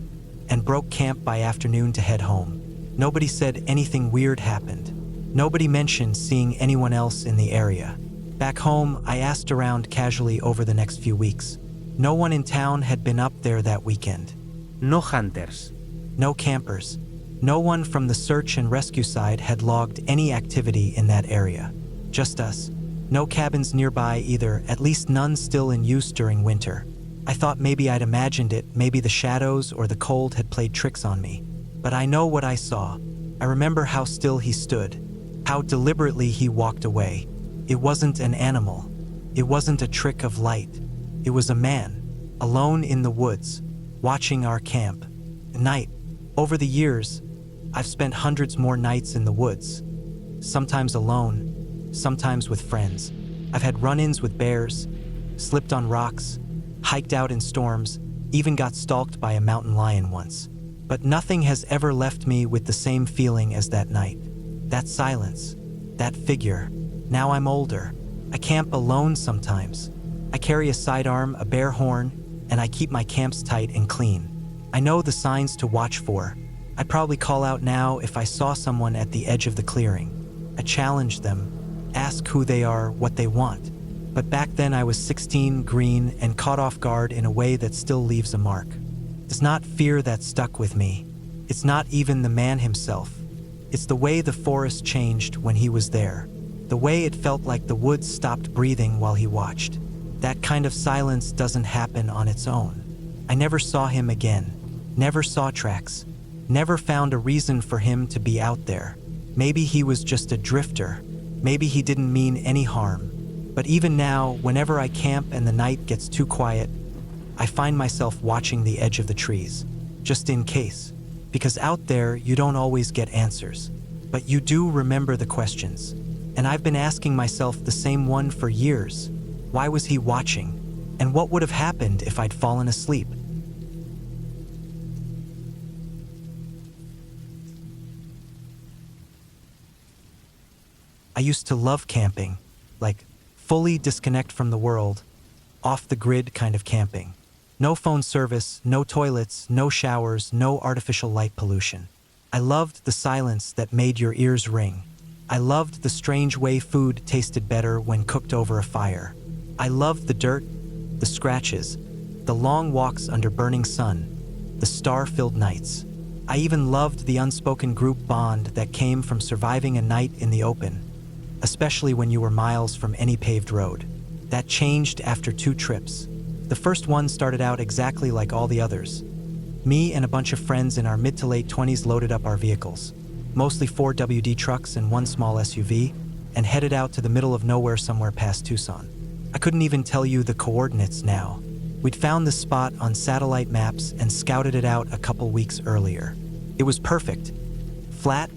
and broke camp by afternoon to head home. Nobody said anything weird happened. Nobody mentioned seeing anyone else in the area. Back home, I asked around casually over the next few weeks. No one in town had been up there that weekend. No hunters. No campers. No one from the search and rescue side had logged any activity in that area. Just us. No cabins nearby either, at least none still in use during winter. I thought maybe I'd imagined it, maybe the shadows or the cold had played tricks on me. But I know what I saw. I remember how still he stood, how deliberately he walked away. It wasn't an animal. It wasn't a trick of light. It was a man, alone in the woods, watching our camp. At night. Over the years, I've spent hundreds more nights in the woods. Sometimes alone, sometimes with friends. I've had run-ins with bears, slipped on rocks, hiked out in storms, even got stalked by a mountain lion once. But nothing has ever left me with the same feeling as that night. That silence, that figure. Now I'm older. I camp alone sometimes. I carry a sidearm, a bear horn, and I keep my camps tight and clean. I know the signs to watch for. I'd probably call out now if I saw someone at the edge of the clearing. I challenge them, ask who they are, what they want. But back then I was 16, green, and caught off guard in a way that still leaves a mark. It's not fear that stuck with me. It's not even the man himself. It's the way the forest changed when he was there. The way it felt like the woods stopped breathing while he watched. That kind of silence doesn't happen on its own. I never saw him again. Never saw tracks. Never found a reason for him to be out there. Maybe he was just a drifter. Maybe he didn't mean any harm. But even now, whenever I camp and the night gets too quiet, I find myself watching the edge of the trees, just in case. Because out there, you don't always get answers. But you do remember the questions. And I've been asking myself the same one for years. Why was he watching? And what would have happened if I'd fallen asleep? I used to love camping, like fully disconnect from the world, off the grid kind of camping. No phone service, no toilets, no showers, no artificial light pollution. I loved the silence that made your ears ring. I loved the strange way food tasted better when cooked over a fire. I loved the dirt, the scratches, the long walks under burning sun, the star-filled nights. I even loved the unspoken group bond that came from surviving a night in the open, especially when you were miles from any paved road. That changed after 2 trips. The first one started out exactly like all the others. Me and a bunch of friends in our mid to late 20s loaded up our vehicles, mostly 4 WD trucks and 1 small SUV, and headed out to the middle of nowhere somewhere past Tucson. I couldn't even tell you the coordinates now. We'd found the spot on satellite maps and scouted it out a couple weeks earlier. It was perfect. Flat,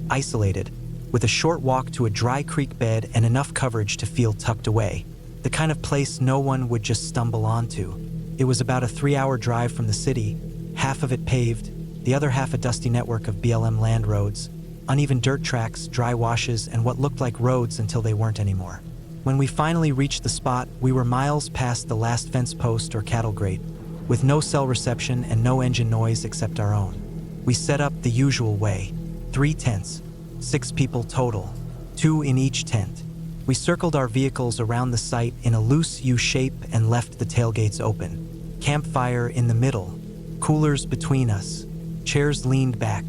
isolated, with a short walk to a dry creek bed and enough coverage to feel tucked away. The kind of place no one would just stumble onto. It was about a 3-hour drive from the city, half of it paved, the other half a dusty network of BLM land roads, uneven dirt tracks, dry washes, and what looked like roads until they weren't anymore. When we finally reached the spot, we were miles past the last fence post or cattle grate, with no cell reception and no engine noise except our own. We set up the usual way. 3 tents, 6 people total, 2 in each tent. We circled our vehicles around the site in a loose U shape and left the tailgates open. Campfire in the middle, coolers between us, chairs leaned back,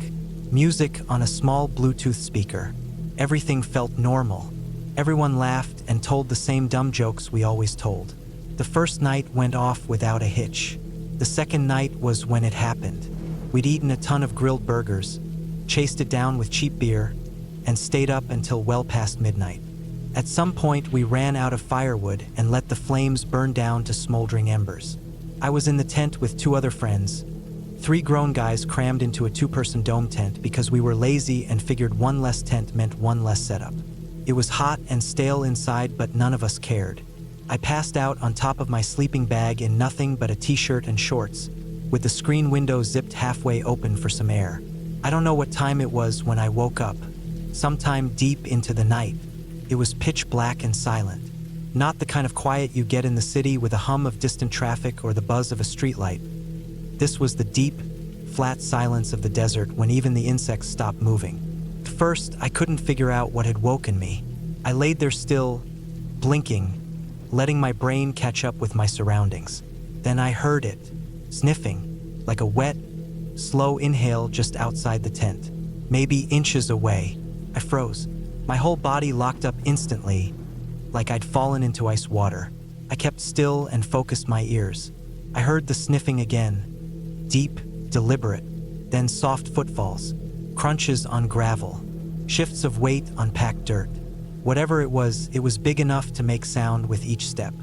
music on a small Bluetooth speaker. Everything felt normal. Everyone laughed and told the same dumb jokes we always told. The first night went off without a hitch. The second night was when it happened. We'd eaten a ton of grilled burgers, chased it down with cheap beer, and stayed up until well past midnight. At some point, we ran out of firewood and let the flames burn down to smoldering embers. I was in the tent with 2 other friends, 3 grown guys crammed into a 2-person dome tent because we were lazy and figured 1 less tent meant 1 less setup. It was hot and stale inside, but none of us cared. I passed out on top of my sleeping bag in nothing but a t-shirt and shorts, with the screen window zipped halfway open for some air. I don't know what time it was when I woke up, sometime deep into the night. It was pitch black and silent. Not the kind of quiet you get in the city with a hum of distant traffic or the buzz of a streetlight. This was the deep, flat silence of the desert when even the insects stopped moving. At first, I couldn't figure out what had woken me. I laid there still, blinking, letting my brain catch up with my surroundings. Then I heard it, sniffing, like a wet, slow inhale just outside the tent, maybe inches away. I froze. My whole body locked up instantly, like I'd fallen into ice water. I kept still and focused my ears. I heard the sniffing again, deep, deliberate, then soft footfalls, crunches on gravel, shifts of weight on packed dirt. Whatever it was big enough to make sound with each step.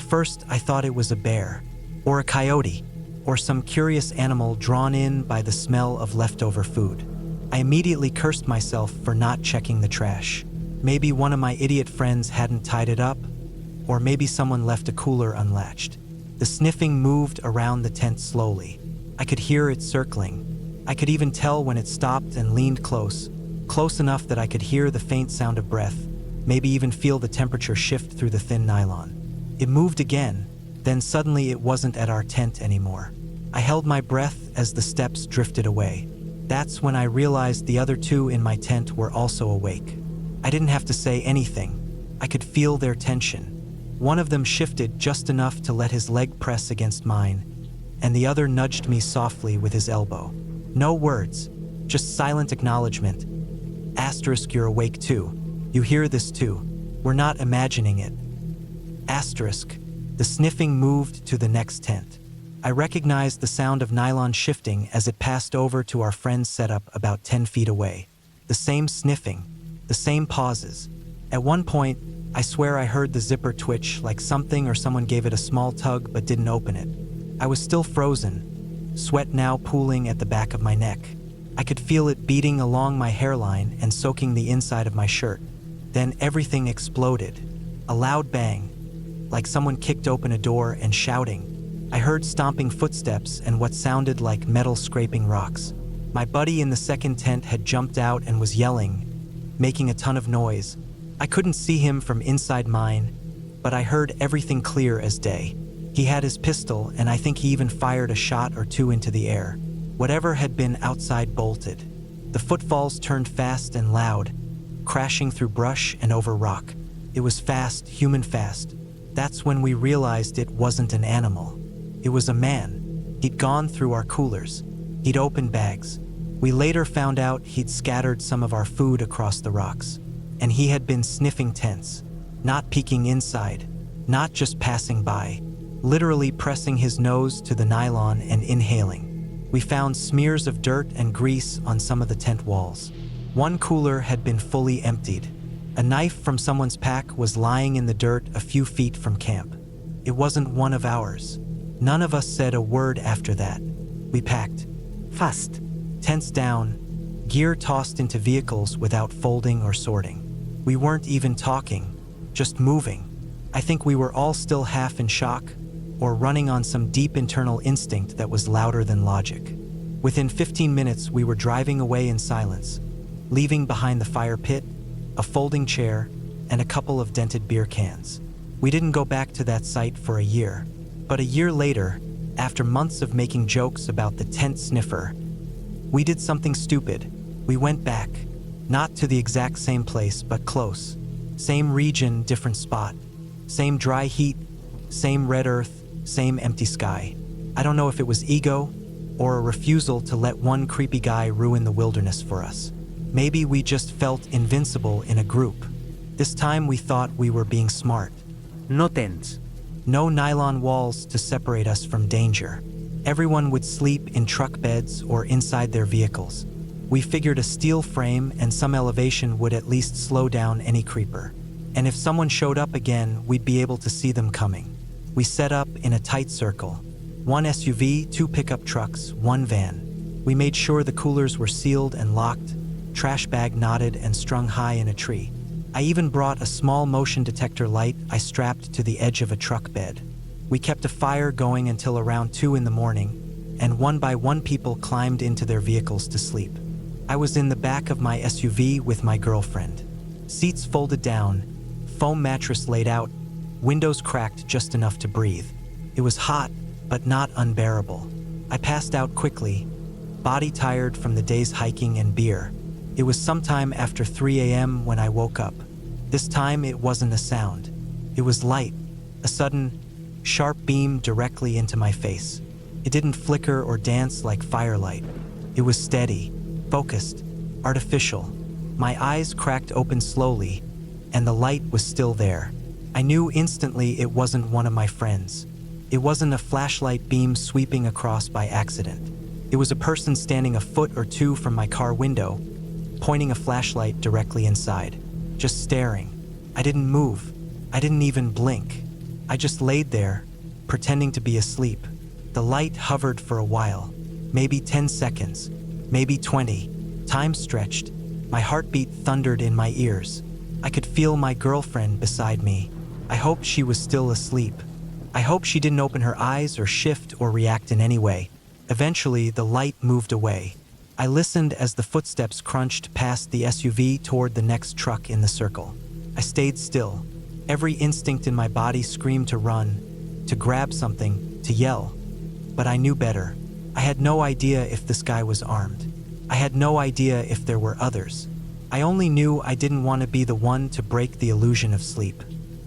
First, I thought it was a bear, or a coyote, or some curious animal drawn in by the smell of leftover food. I immediately cursed myself for not checking the trash. Maybe one of my idiot friends hadn't tied it up, or maybe someone left a cooler unlatched. The sniffing moved around the tent slowly. I could hear it circling. I could even tell when it stopped and leaned close enough that I could hear the faint sound of breath, maybe even feel the temperature shift through the thin nylon. It moved again, then suddenly it wasn't at our tent anymore. I held my breath as the steps drifted away. That's when I realized the other 2 in my tent were also awake. I didn't have to say anything. I could feel their tension. One of them shifted just enough to let his leg press against mine, and the other nudged me softly with his elbow. No words, just silent acknowledgement. Asterisk, you're awake too. You hear this too. We're not imagining it. Asterisk. The sniffing moved to the next tent. I recognized the sound of nylon shifting as it passed over to our friend's setup about 10 feet away. The same sniffing, the same pauses. At one point, I swear I heard the zipper twitch like something or someone gave it a small tug but didn't open it. I was still frozen, sweat now pooling at the back of my neck. I could feel it beating along my hairline and soaking the inside of my shirt. Then everything exploded. A loud bang, like someone kicked open a door and shouting. I heard stomping footsteps and what sounded like metal scraping rocks. My buddy in the second tent had jumped out and was yelling, making a ton of noise. I couldn't see him from inside mine, but I heard everything clear as day. He had his pistol, and I think he even fired a shot or 2 into the air. Whatever had been outside bolted. The footfalls turned fast and loud, crashing through brush and over rock. It was fast, human fast. That's when we realized it wasn't an animal. It was a man. He'd gone through our coolers. He'd opened bags. We later found out he'd scattered some of our food across the rocks. And he had been sniffing tents, not peeking inside, not just passing by, literally pressing his nose to the nylon and inhaling. We found smears of dirt and grease on some of the tent walls. One cooler had been fully emptied. A knife from someone's pack was lying in the dirt a few feet from camp. It wasn't one of ours. None of us said a word after that. We packed. Fast. Tents down, gear tossed into vehicles without folding or sorting. We weren't even talking, just moving. I think we were all still half in shock, or running on some deep internal instinct that was louder than logic. Within 15 minutes, we were driving away in silence, leaving behind the fire pit, a folding chair, and a couple of dented beer cans. We didn't go back to that site for a year, but a year later, after months of making jokes about the tent sniffer, we did something stupid. We went back, not to the exact same place, but close. Same region, different spot. Same dry heat, same red earth, same empty sky. I don't know if it was ego or a refusal to let one creepy guy ruin the wilderness for us. Maybe we just felt invincible in a group. This time we thought we were being smart. No tents. No nylon walls to separate us from danger. Everyone would sleep in truck beds or inside their vehicles. We figured a steel frame and some elevation would at least slow down any creeper. And if someone showed up again, we'd be able to see them coming. We set up in a tight circle. 1 SUV, 2 pickup trucks, 1 van. We made sure the coolers were sealed and locked, trash bag knotted and strung high in a tree. I even brought a small motion detector light I strapped to the edge of a truck bed. We kept a fire going until around 2 in the morning, and one by one people climbed into their vehicles to sleep. I was in the back of my SUV with my girlfriend. Seats folded down, foam mattress laid out, windows cracked just enough to breathe. It was hot, but not unbearable. I passed out quickly, body tired from the day's hiking and beer. It was sometime after 3 a.m. when I woke up. This time it wasn't a sound. It was light, a sudden, sharp beam directly into my face. It didn't flicker or dance like firelight. It was steady, focused, artificial. My eyes cracked open slowly, and the light was still there. I knew instantly it wasn't one of my friends. It wasn't a flashlight beam sweeping across by accident. It was a person standing a foot or two from my car window, pointing a flashlight directly inside, just staring. I didn't move. I didn't even blink. I just laid there, pretending to be asleep. The light hovered for a while, maybe 10 seconds, maybe 20. Time stretched. My heartbeat thundered in my ears. I could feel my girlfriend beside me. I hoped she was still asleep. I hoped she didn't open her eyes or shift or react in any way. Eventually, the light moved away. I listened as the footsteps crunched past the SUV toward the next truck in the circle. I stayed still. Every instinct in my body screamed to run, to grab something, to yell. But I knew better. I had no idea if this guy was armed. I had no idea if there were others. I only knew I didn't want to be the one to break the illusion of sleep.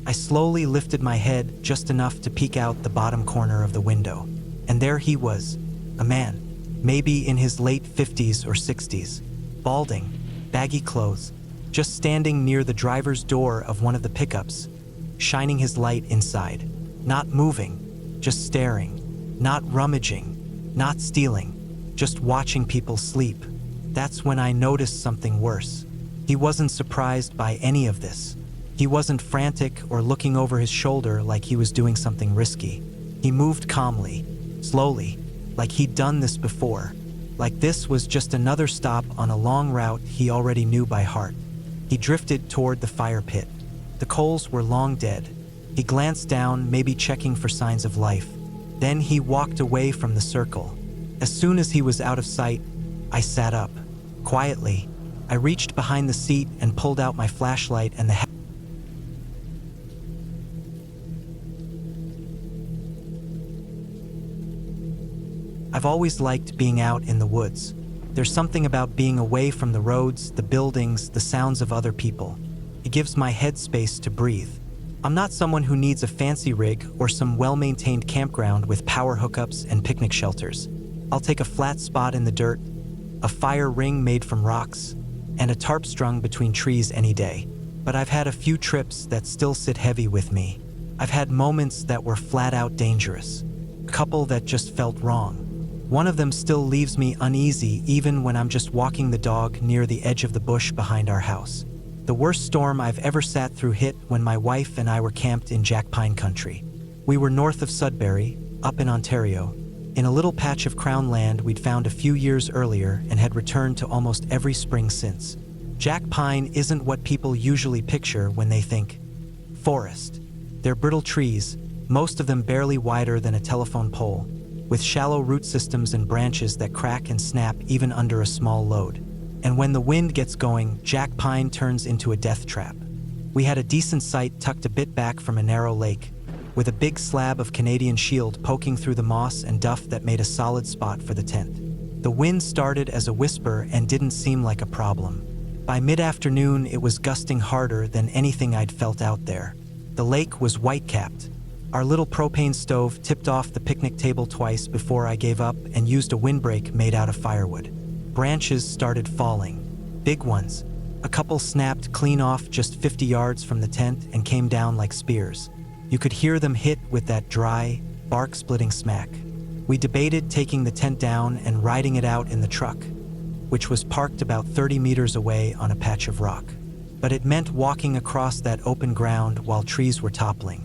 I slowly lifted my head just enough to peek out the bottom corner of the window. And there he was, a man. Maybe in his late 50s or 60s, balding, baggy clothes, just standing near the driver's door of one of the pickups, shining his light inside, not moving, just staring, not rummaging, not stealing, just watching people sleep. That's when I noticed something worse. He wasn't surprised by any of this. He wasn't frantic or looking over his shoulder like he was doing something risky. He moved calmly, slowly, like he'd done this before, like this was just another stop on a long route he already knew by heart. He drifted toward the fire pit. The coals were long dead. He glanced down, maybe checking for signs of life. Then he walked away from the circle. As soon as he was out of sight, I sat up. Quietly, I reached behind the seat and pulled out my flashlight and the I've always liked being out in the woods. There's something about being away from the roads, the buildings, the sounds of other people. It gives my head space to breathe. I'm not someone who needs a fancy rig or some well-maintained campground with power hookups and picnic shelters. I'll take a flat spot in the dirt, a fire ring made from rocks, and a tarp strung between trees any day. But I've had a few trips that still sit heavy with me. I've had moments that were flat out dangerous, a couple that just felt wrong. One of them still leaves me uneasy even when I'm just walking the dog near the edge of the bush behind our house. The worst storm I've ever sat through hit when my wife and I were camped in Jack Pine country. We were north of Sudbury, up in Ontario, in a little patch of crown land we'd found a few years earlier and had returned to almost every spring since. Jack Pine isn't what people usually picture when they think forest. They're brittle trees, most of them barely wider than a telephone pole, with shallow root systems and branches that crack and snap even under a small load. And when the wind gets going, Jack Pine turns into a death trap. We had a decent site tucked a bit back from a narrow lake, with a big slab of Canadian shield poking through the moss and duff that made a solid spot for the tent. The wind started as a whisper and didn't seem like a problem. By mid-afternoon, it was gusting harder than anything I'd felt out there. The lake was white-capped. Our little propane stove tipped off the picnic table twice before I gave up and used a windbreak made out of firewood. Branches started falling, big ones. A couple snapped clean off just 50 yards from the tent and came down like spears. You could hear them hit with that dry, bark-splitting smack. We debated taking the tent down and riding it out in the truck, which was parked about 30 meters away on a patch of rock. But it meant walking across that open ground while trees were toppling.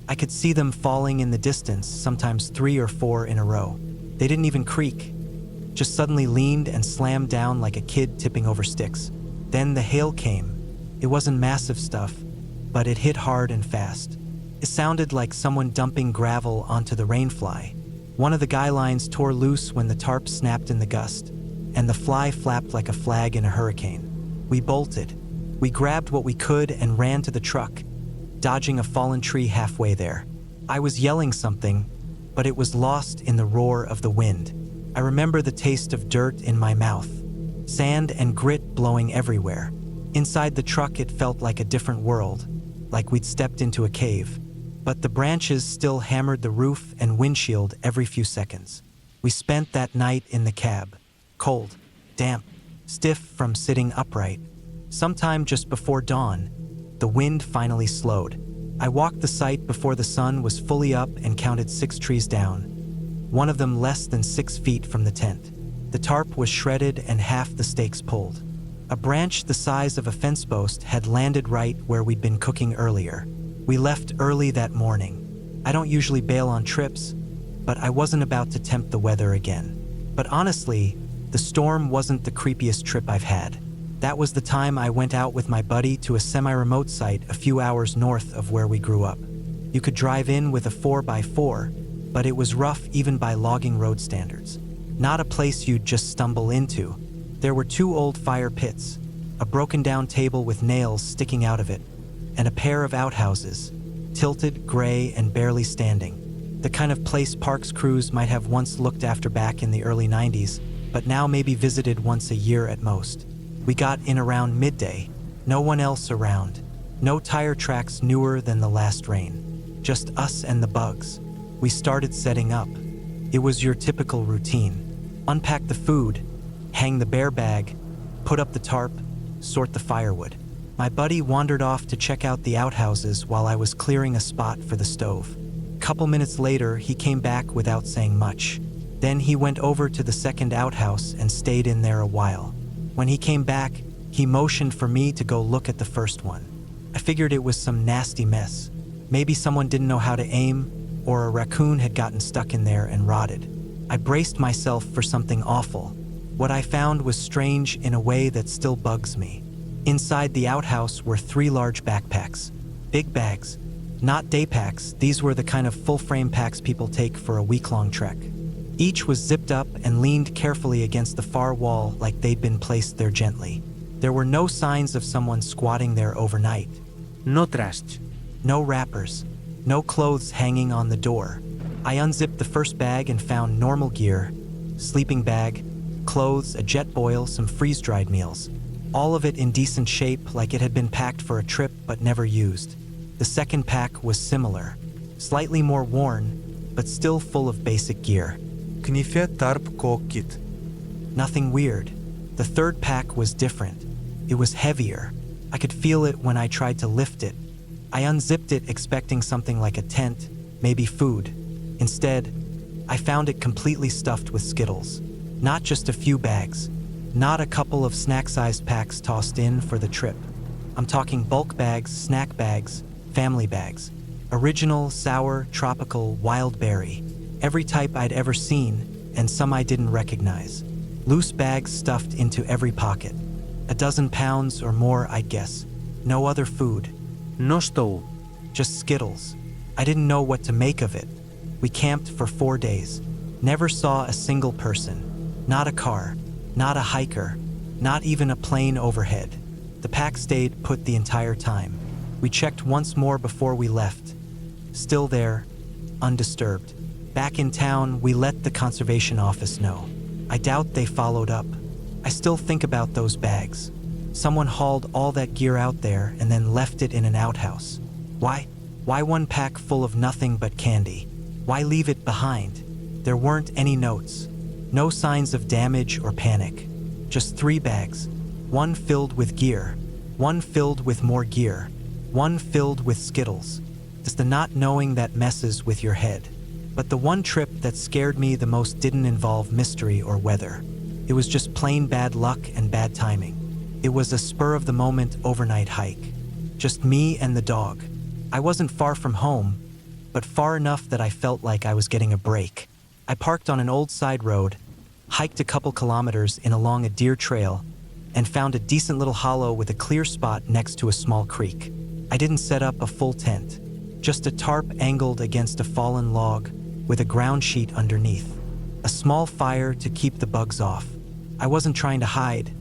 I could see them falling in the distance, sometimes 3 or 4 in a row. They didn't even creak, just suddenly leaned and slammed down like a kid tipping over sticks. Then the hail came. It wasn't massive stuff, but it hit hard and fast. It sounded like someone dumping gravel onto the rainfly. One of the guy lines tore loose when the tarp snapped in the gust, and the fly flapped like a flag in a hurricane. We bolted. We grabbed what we could and ran to the truck, dodging a fallen tree halfway there. I was yelling something, but it was lost in the roar of the wind. I remember the taste of dirt in my mouth, sand and grit blowing everywhere. Inside the truck, it felt like a different world, like we'd stepped into a cave. But the branches still hammered the roof and windshield every few seconds. We spent that night in the cab, cold, damp, stiff from sitting upright. Sometime just before dawn, the wind finally slowed. I walked the site before the sun was fully up and counted 6 trees down, one of them less than 6 feet from the tent. The tarp was shredded and half the stakes pulled. A branch the size of a fence post had landed right where we'd been cooking earlier. We left early that morning. I don't usually bail on trips, but I wasn't about to tempt the weather again. But honestly, the storm wasn't the creepiest trip I've had. That was the time I went out with my buddy to a semi-remote site a few hours north of where we grew up. You could drive in with a 4x4, but it was rough even by logging road standards. Not a place you'd just stumble into. There were 2 old fire pits, a broken-down table with nails sticking out of it, and a pair of outhouses, tilted, gray, and barely standing. The kind of place parks crews might have once looked after back in the early 90s, but now maybe visited once a year at most. We got in around midday, no one else around, no tire tracks newer than the last rain, just us and the bugs. We started setting up. It was your typical routine. Unpack the food, hang the bear bag, put up the tarp, sort the firewood. My buddy wandered off to check out the outhouses while I was clearing a spot for the stove. Couple minutes later, he came back without saying much. Then he went over to the second outhouse and stayed in there a while. When he came back, he motioned for me to go look at the first one. I figured it was some nasty mess. Maybe someone didn't know how to aim, or a raccoon had gotten stuck in there and rotted. I braced myself for something awful. What I found was strange in a way that still bugs me. Inside the outhouse were 3 large backpacks. Big bags. Not day packs, these were the kind of full-frame packs people take for a week-long trek. Each was zipped up and leaned carefully against the far wall like they'd been placed there gently. There were no signs of someone squatting there overnight. No trash. No wrappers. No clothes hanging on the door. I unzipped the first bag and found normal gear, sleeping bag, clothes, a jet boil, some freeze-dried meals. All of it in decent shape, like it had been packed for a trip but never used. The second pack was similar, slightly more worn, but still full of basic gear. Knife, tarp, kit. Nothing weird. The third pack was different. It was heavier. I could feel it when I tried to lift it. I unzipped it expecting something like a tent, maybe food. Instead, I found it completely stuffed with Skittles. Not just a few bags. Not a couple of snack-sized packs tossed in for the trip. I'm talking bulk bags, snack bags, family bags. Original, sour, tropical, wild berry. Every type I'd ever seen, and some I didn't recognize. Loose bags stuffed into every pocket. 12 pounds or more, I'd guess. No other food. No stove. Just Skittles. I didn't know what to make of it. We camped for 4 days. Never saw a single person. Not a car. Not a hiker. Not even a plane overhead. The pack stayed put the entire time. We checked once more before we left. Still there, undisturbed. Back in town, we let the conservation office know. I doubt they followed up. I still think about those bags. Someone hauled all that gear out there and then left it in an outhouse. Why? Why one pack full of nothing but candy? Why leave it behind? There weren't any notes. No signs of damage or panic. Just 3 bags. One filled with gear. One filled with more gear. One filled with Skittles. It's the not knowing that messes with your head. But the one trip that scared me the most didn't involve mystery or weather. It was just plain bad luck and bad timing. It was a spur-of-the-moment overnight hike. Just me and the dog. I wasn't far from home, but far enough that I felt like I was getting a break. I parked on an old side road, hiked a couple kilometers along a deer trail, and found a decent little hollow with a clear spot next to a small creek. I didn't set up a full tent, just a tarp angled against a fallen log with a ground sheet underneath. A small fire to keep the bugs off. I wasn't trying to hide,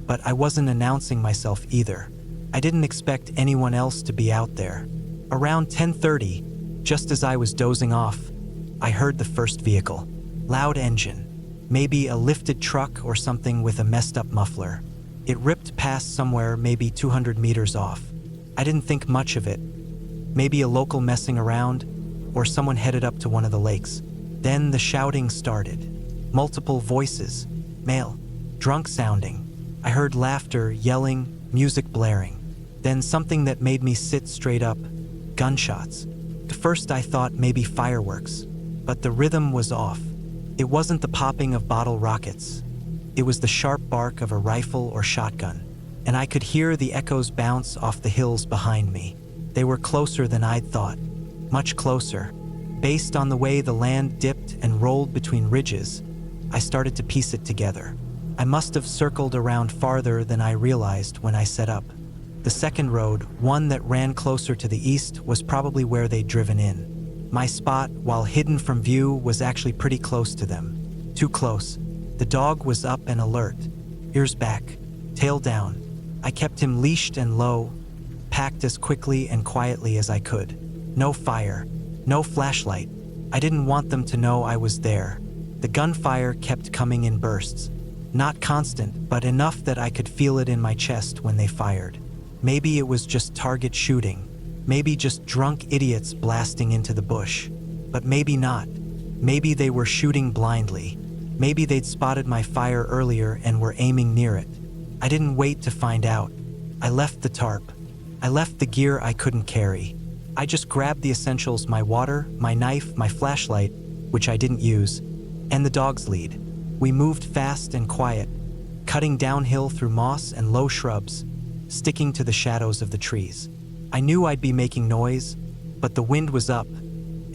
but I wasn't announcing myself either. I didn't expect anyone else to be out there. Around 10:30, just as I was dozing off, I heard the first vehicle. Loud engine. Maybe a lifted truck or something with a messed up muffler. It ripped past somewhere maybe 200 meters off. I didn't think much of it. Maybe a local messing around, or someone headed up to one of the lakes. Then the shouting started. Multiple voices, male, drunk sounding. I heard laughter, yelling, music blaring. Then something that made me sit straight up. Gunshots. At first I thought maybe fireworks, but the rhythm was off. It wasn't the popping of bottle rockets. It was the sharp bark of a rifle or shotgun, and I could hear the echoes bounce off the hills behind me. They were closer than I'd thought, much closer. Based on the way the land dipped and rolled between ridges, I started to piece it together. I must have circled around farther than I realized when I set up. The second road, one that ran closer to the east, was probably where they'd driven in. My spot, while hidden from view, was actually pretty close to them. Too close. The dog was up and alert, ears back, tail down. I kept him leashed and low, packed as quickly and quietly as I could. No fire, no flashlight. I didn't want them to know I was there. The gunfire kept coming in bursts. Not constant, but enough that I could feel it in my chest when they fired. Maybe it was just target shooting. Maybe just drunk idiots blasting into the bush. But maybe not. Maybe they were shooting blindly. Maybe they'd spotted my fire earlier and were aiming near it. I didn't wait to find out. I left the tarp. I left the gear I couldn't carry. I just grabbed the essentials: my water, my knife, my flashlight, which I didn't use, and the dog's lead. We moved fast and quiet, cutting downhill through moss and low shrubs, sticking to the shadows of the trees. I knew I'd be making noise, but the wind was up,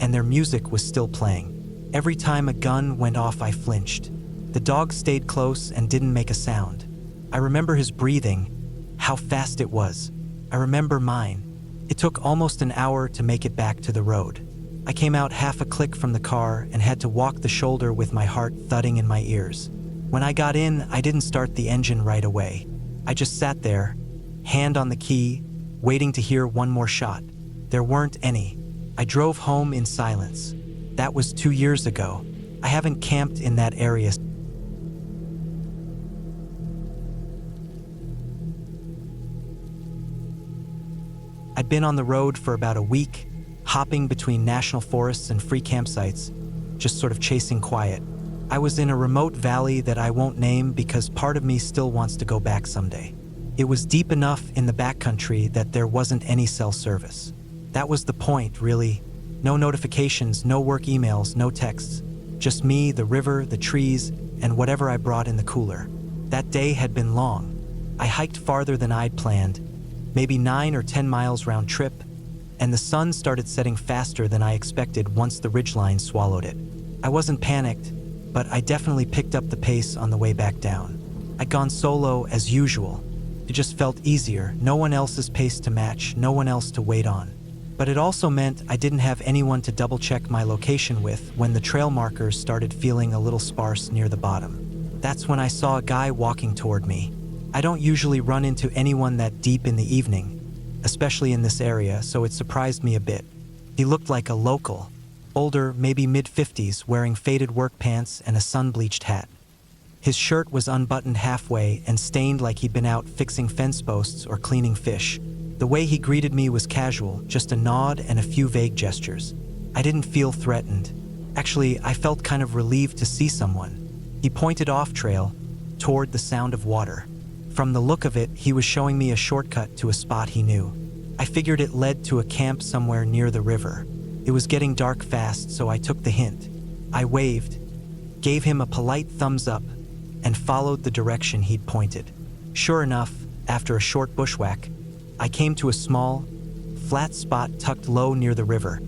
and their music was still playing. Every time a gun went off, I flinched. The dog stayed close and didn't make a sound. I remember his breathing, how fast it was. I remember mine. It took almost an hour to make it back to the road. I came out half a click from the car and had to walk the shoulder with my heart thudding in my ears. When I got in, I didn't start the engine right away. I just sat there, hand on the key, waiting to hear one more shot. There weren't any. I drove home in silence. That was 2 years ago. I haven't camped in that area. I'd been on the road for about a week, hopping between national forests and free campsites, just sort of chasing quiet. I was in a remote valley that I won't name because part of me still wants to go back someday. It was deep enough in the backcountry that there wasn't any cell service. That was the point, really. No notifications, no work emails, no texts. Just me, the river, the trees, and whatever I brought in the cooler. That day had been long. I hiked farther than I'd planned, maybe 9 or 10 miles round trip, and the sun started setting faster than I expected once the ridgeline swallowed it. I wasn't panicked, but I definitely picked up the pace on the way back down. I'd gone solo as usual. It just felt easier, no one else's pace to match, no one else to wait on. But it also meant I didn't have anyone to double-check my location with when the trail markers started feeling a little sparse near the bottom. That's when I saw a guy walking toward me. I don't usually run into anyone that deep in the evening, especially in this area, so it surprised me a bit. He looked like a local, older, maybe mid-50s, wearing faded work pants and a sun-bleached hat. His shirt was unbuttoned halfway and stained like he'd been out fixing fence posts or cleaning fish. The way he greeted me was casual, just a nod and a few vague gestures. I didn't feel threatened. Actually, I felt kind of relieved to see someone. He pointed off-trail, toward the sound of water. From the look of it, he was showing me a shortcut to a spot he knew. I figured it led to a camp somewhere near the river. It was getting dark fast, so I took the hint. I waved, gave him a polite thumbs up, and followed the direction he'd pointed. Sure enough, after a short bushwhack, I came to a small, flat spot tucked low near the river,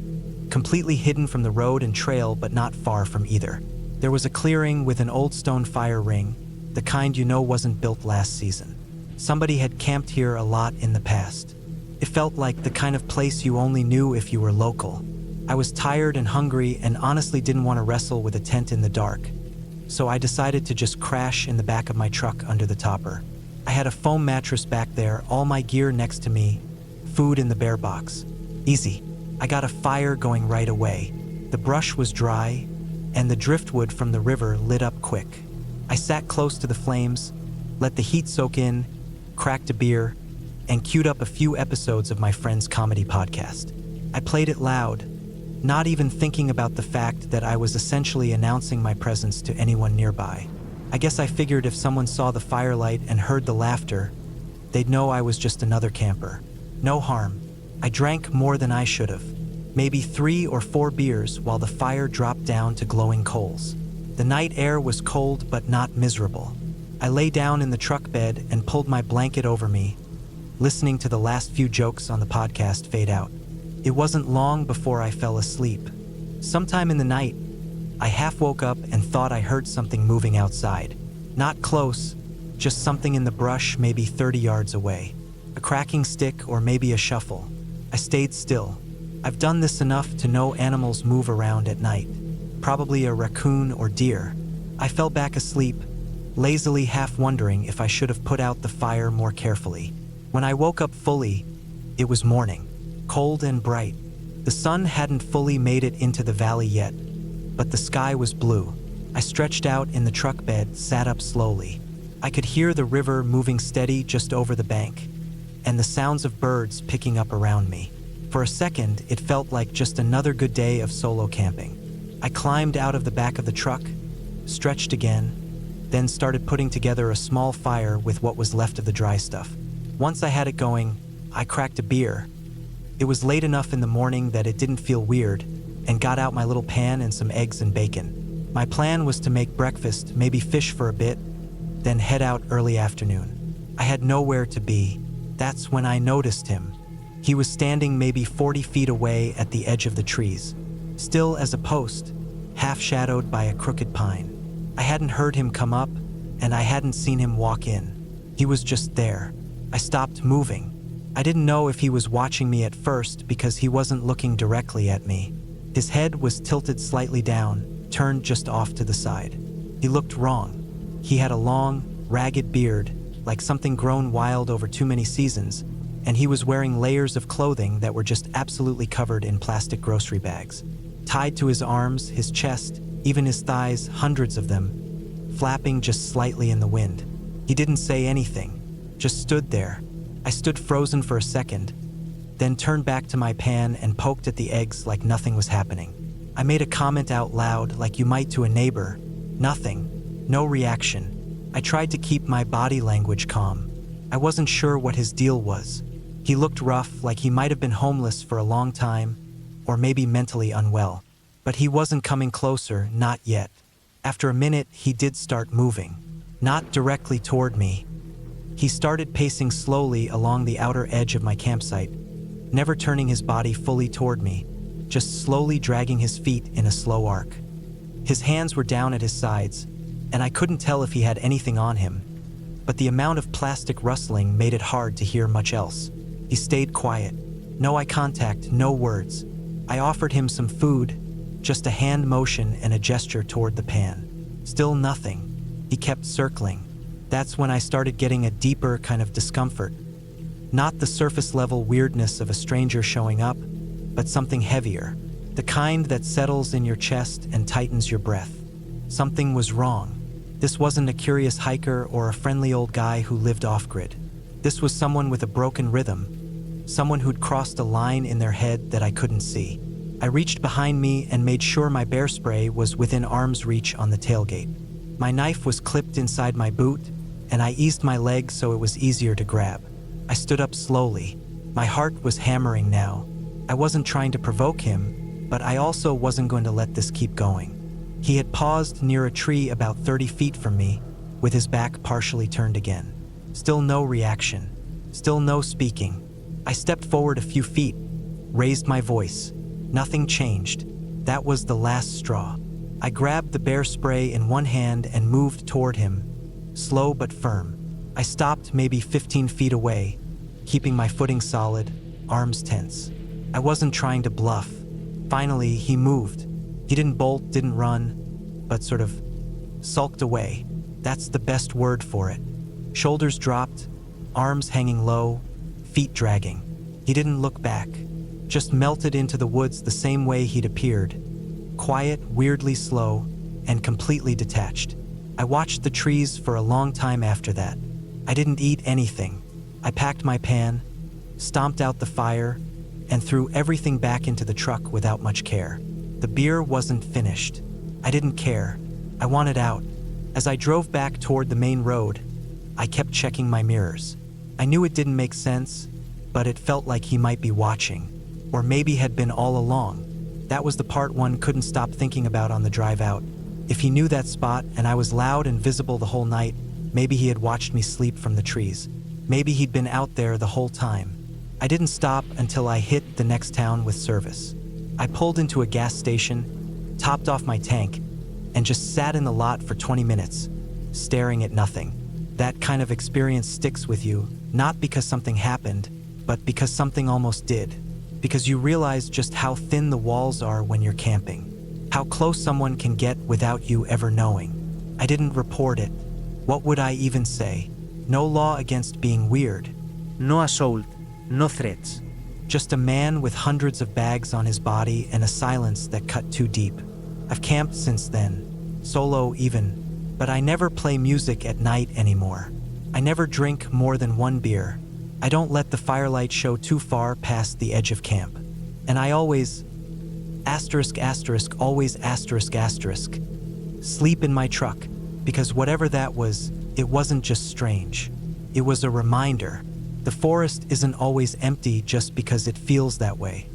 completely hidden from the road and trail but not far from either. There was a clearing with an old stone fire ring, the kind you know wasn't built last season. Somebody had camped here a lot in the past. It felt like the kind of place you only knew if you were local. I was tired and hungry and honestly didn't want to wrestle with a tent in the dark, so I decided to just crash in the back of my truck under the topper. I had a foam mattress back there, all my gear next to me, food in the bear box. Easy. I got a fire going right away. The brush was dry, and the driftwood from the river lit up quick. I sat close to the flames, let the heat soak in, cracked a beer, and queued up a few episodes of my friend's comedy podcast. I played it loud, not even thinking about the fact that I was essentially announcing my presence to anyone nearby. I guess I figured if someone saw the firelight and heard the laughter, they'd know I was just another camper. No harm. I drank more than I should have, maybe 3 or 4 beers while the fire dropped down to glowing coals. The night air was cold but not miserable. I lay down in the truck bed and pulled my blanket over me, listening to the last few jokes on the podcast fade out. It wasn't long before I fell asleep. Sometime in the night, I half woke up and thought I heard something moving outside. Not close, just something in the brush maybe 30 yards away. A cracking stick or maybe a shuffle. I stayed still. I've done this enough to know animals move around at night. Probably a raccoon or deer. I fell back asleep, lazily half wondering if I should have put out the fire more carefully. When I woke up fully, it was morning, cold and bright. The sun hadn't fully made it into the valley yet, but the sky was blue. I stretched out in the truck bed, sat up slowly. I could hear the river moving steady just over the bank, and the sounds of birds picking up around me. For a second, it felt like just another good day of solo camping. I climbed out of the back of the truck, stretched again, then started putting together a small fire with what was left of the dry stuff. Once I had it going, I cracked a beer. It was late enough in the morning that it didn't feel weird, and got out my little pan and some eggs and bacon. My plan was to make breakfast, maybe fish for a bit, then head out early afternoon. I had nowhere to be. That's when I noticed him. He was standing maybe 40 feet away at the edge of the trees, still as a post, half shadowed by a crooked pine. I hadn't heard him come up, and I hadn't seen him walk in. He was just there. I stopped moving. I didn't know if he was watching me at first because he wasn't looking directly at me. His head was tilted slightly down, turned just off to the side. He looked wrong. He had a long, ragged beard, like something grown wild over too many seasons, and he was wearing layers of clothing that were just absolutely covered in plastic grocery bags. Tied to his arms, his chest, even his thighs, hundreds of them, flapping just slightly in the wind. He didn't say anything, just stood there. I stood frozen for a second, then turned back to my pan and poked at the eggs like nothing was happening. I made a comment out loud like you might to a neighbor. Nothing. No reaction. I tried to keep my body language calm. I wasn't sure what his deal was. He looked rough, like he might have been homeless for a long time, or maybe mentally unwell. But he wasn't coming closer, not yet. After a minute, he did start moving. Not directly toward me. He started pacing slowly along the outer edge of my campsite, never turning his body fully toward me, just slowly dragging his feet in a slow arc. His hands were down at his sides, and I couldn't tell if he had anything on him, but the amount of plastic rustling made it hard to hear much else. He stayed quiet. No eye contact, no words. I offered him some food, just a hand motion and a gesture toward the pan. Still nothing. He kept circling. That's when I started getting a deeper kind of discomfort. Not the surface-level weirdness of a stranger showing up, but something heavier. The kind that settles in your chest and tightens your breath. Something was wrong. This wasn't a curious hiker or a friendly old guy who lived off-grid. This was someone with a broken rhythm, someone who'd crossed a line in their head that I couldn't see. I reached behind me and made sure my bear spray was within arm's reach on the tailgate. My knife was clipped inside my boot, and I eased my leg so it was easier to grab. I stood up slowly. My heart was hammering now. I wasn't trying to provoke him, but I also wasn't going to let this keep going. He had paused near a tree about 30 feet from me, with his back partially turned again. Still no reaction. Still no speaking. I stepped forward a few feet, raised my voice. Nothing changed. That was the last straw. I grabbed the bear spray in one hand and moved toward him, slow but firm. I stopped maybe 15 feet away, keeping my footing solid, arms tense. I wasn't trying to bluff. Finally, he moved. He didn't bolt, didn't run, but sort of sulked away. That's the best word for it. Shoulders dropped, arms hanging low, feet dragging. He didn't look back, just melted into the woods the same way he'd appeared. Quiet, weirdly slow, and completely detached. I watched the trees for a long time after that. I didn't eat anything. I packed my pan, stomped out the fire, and threw everything back into the truck without much care. The beer wasn't finished. I didn't care. I wanted out. As I drove back toward the main road, I kept checking my mirrors. I knew it didn't make sense, but it felt like he might be watching, or maybe had been all along. That was the part one couldn't stop thinking about on the drive out. If he knew that spot and I was loud and visible the whole night, maybe he had watched me sleep from the trees. Maybe he'd been out there the whole time. I didn't stop until I hit the next town with service. I pulled into a gas station, topped off my tank, and just sat in the lot for 20 minutes, staring at nothing. That kind of experience sticks with you, not because something happened, but because something almost did. Because you realize just how thin the walls are when you're camping, how close someone can get without you ever knowing. I didn't report it. What would I even say? No law against being weird. No assault, no threats. Just a man with hundreds of bags on his body and a silence that cut too deep. I've camped since then, solo even, but I never play music at night anymore. I never drink more than one beer. I don't let the firelight show too far past the edge of camp. And I always, always sleep in my truck, because whatever that was, it wasn't just strange. It was a reminder. The forest isn't always empty just because it feels that way.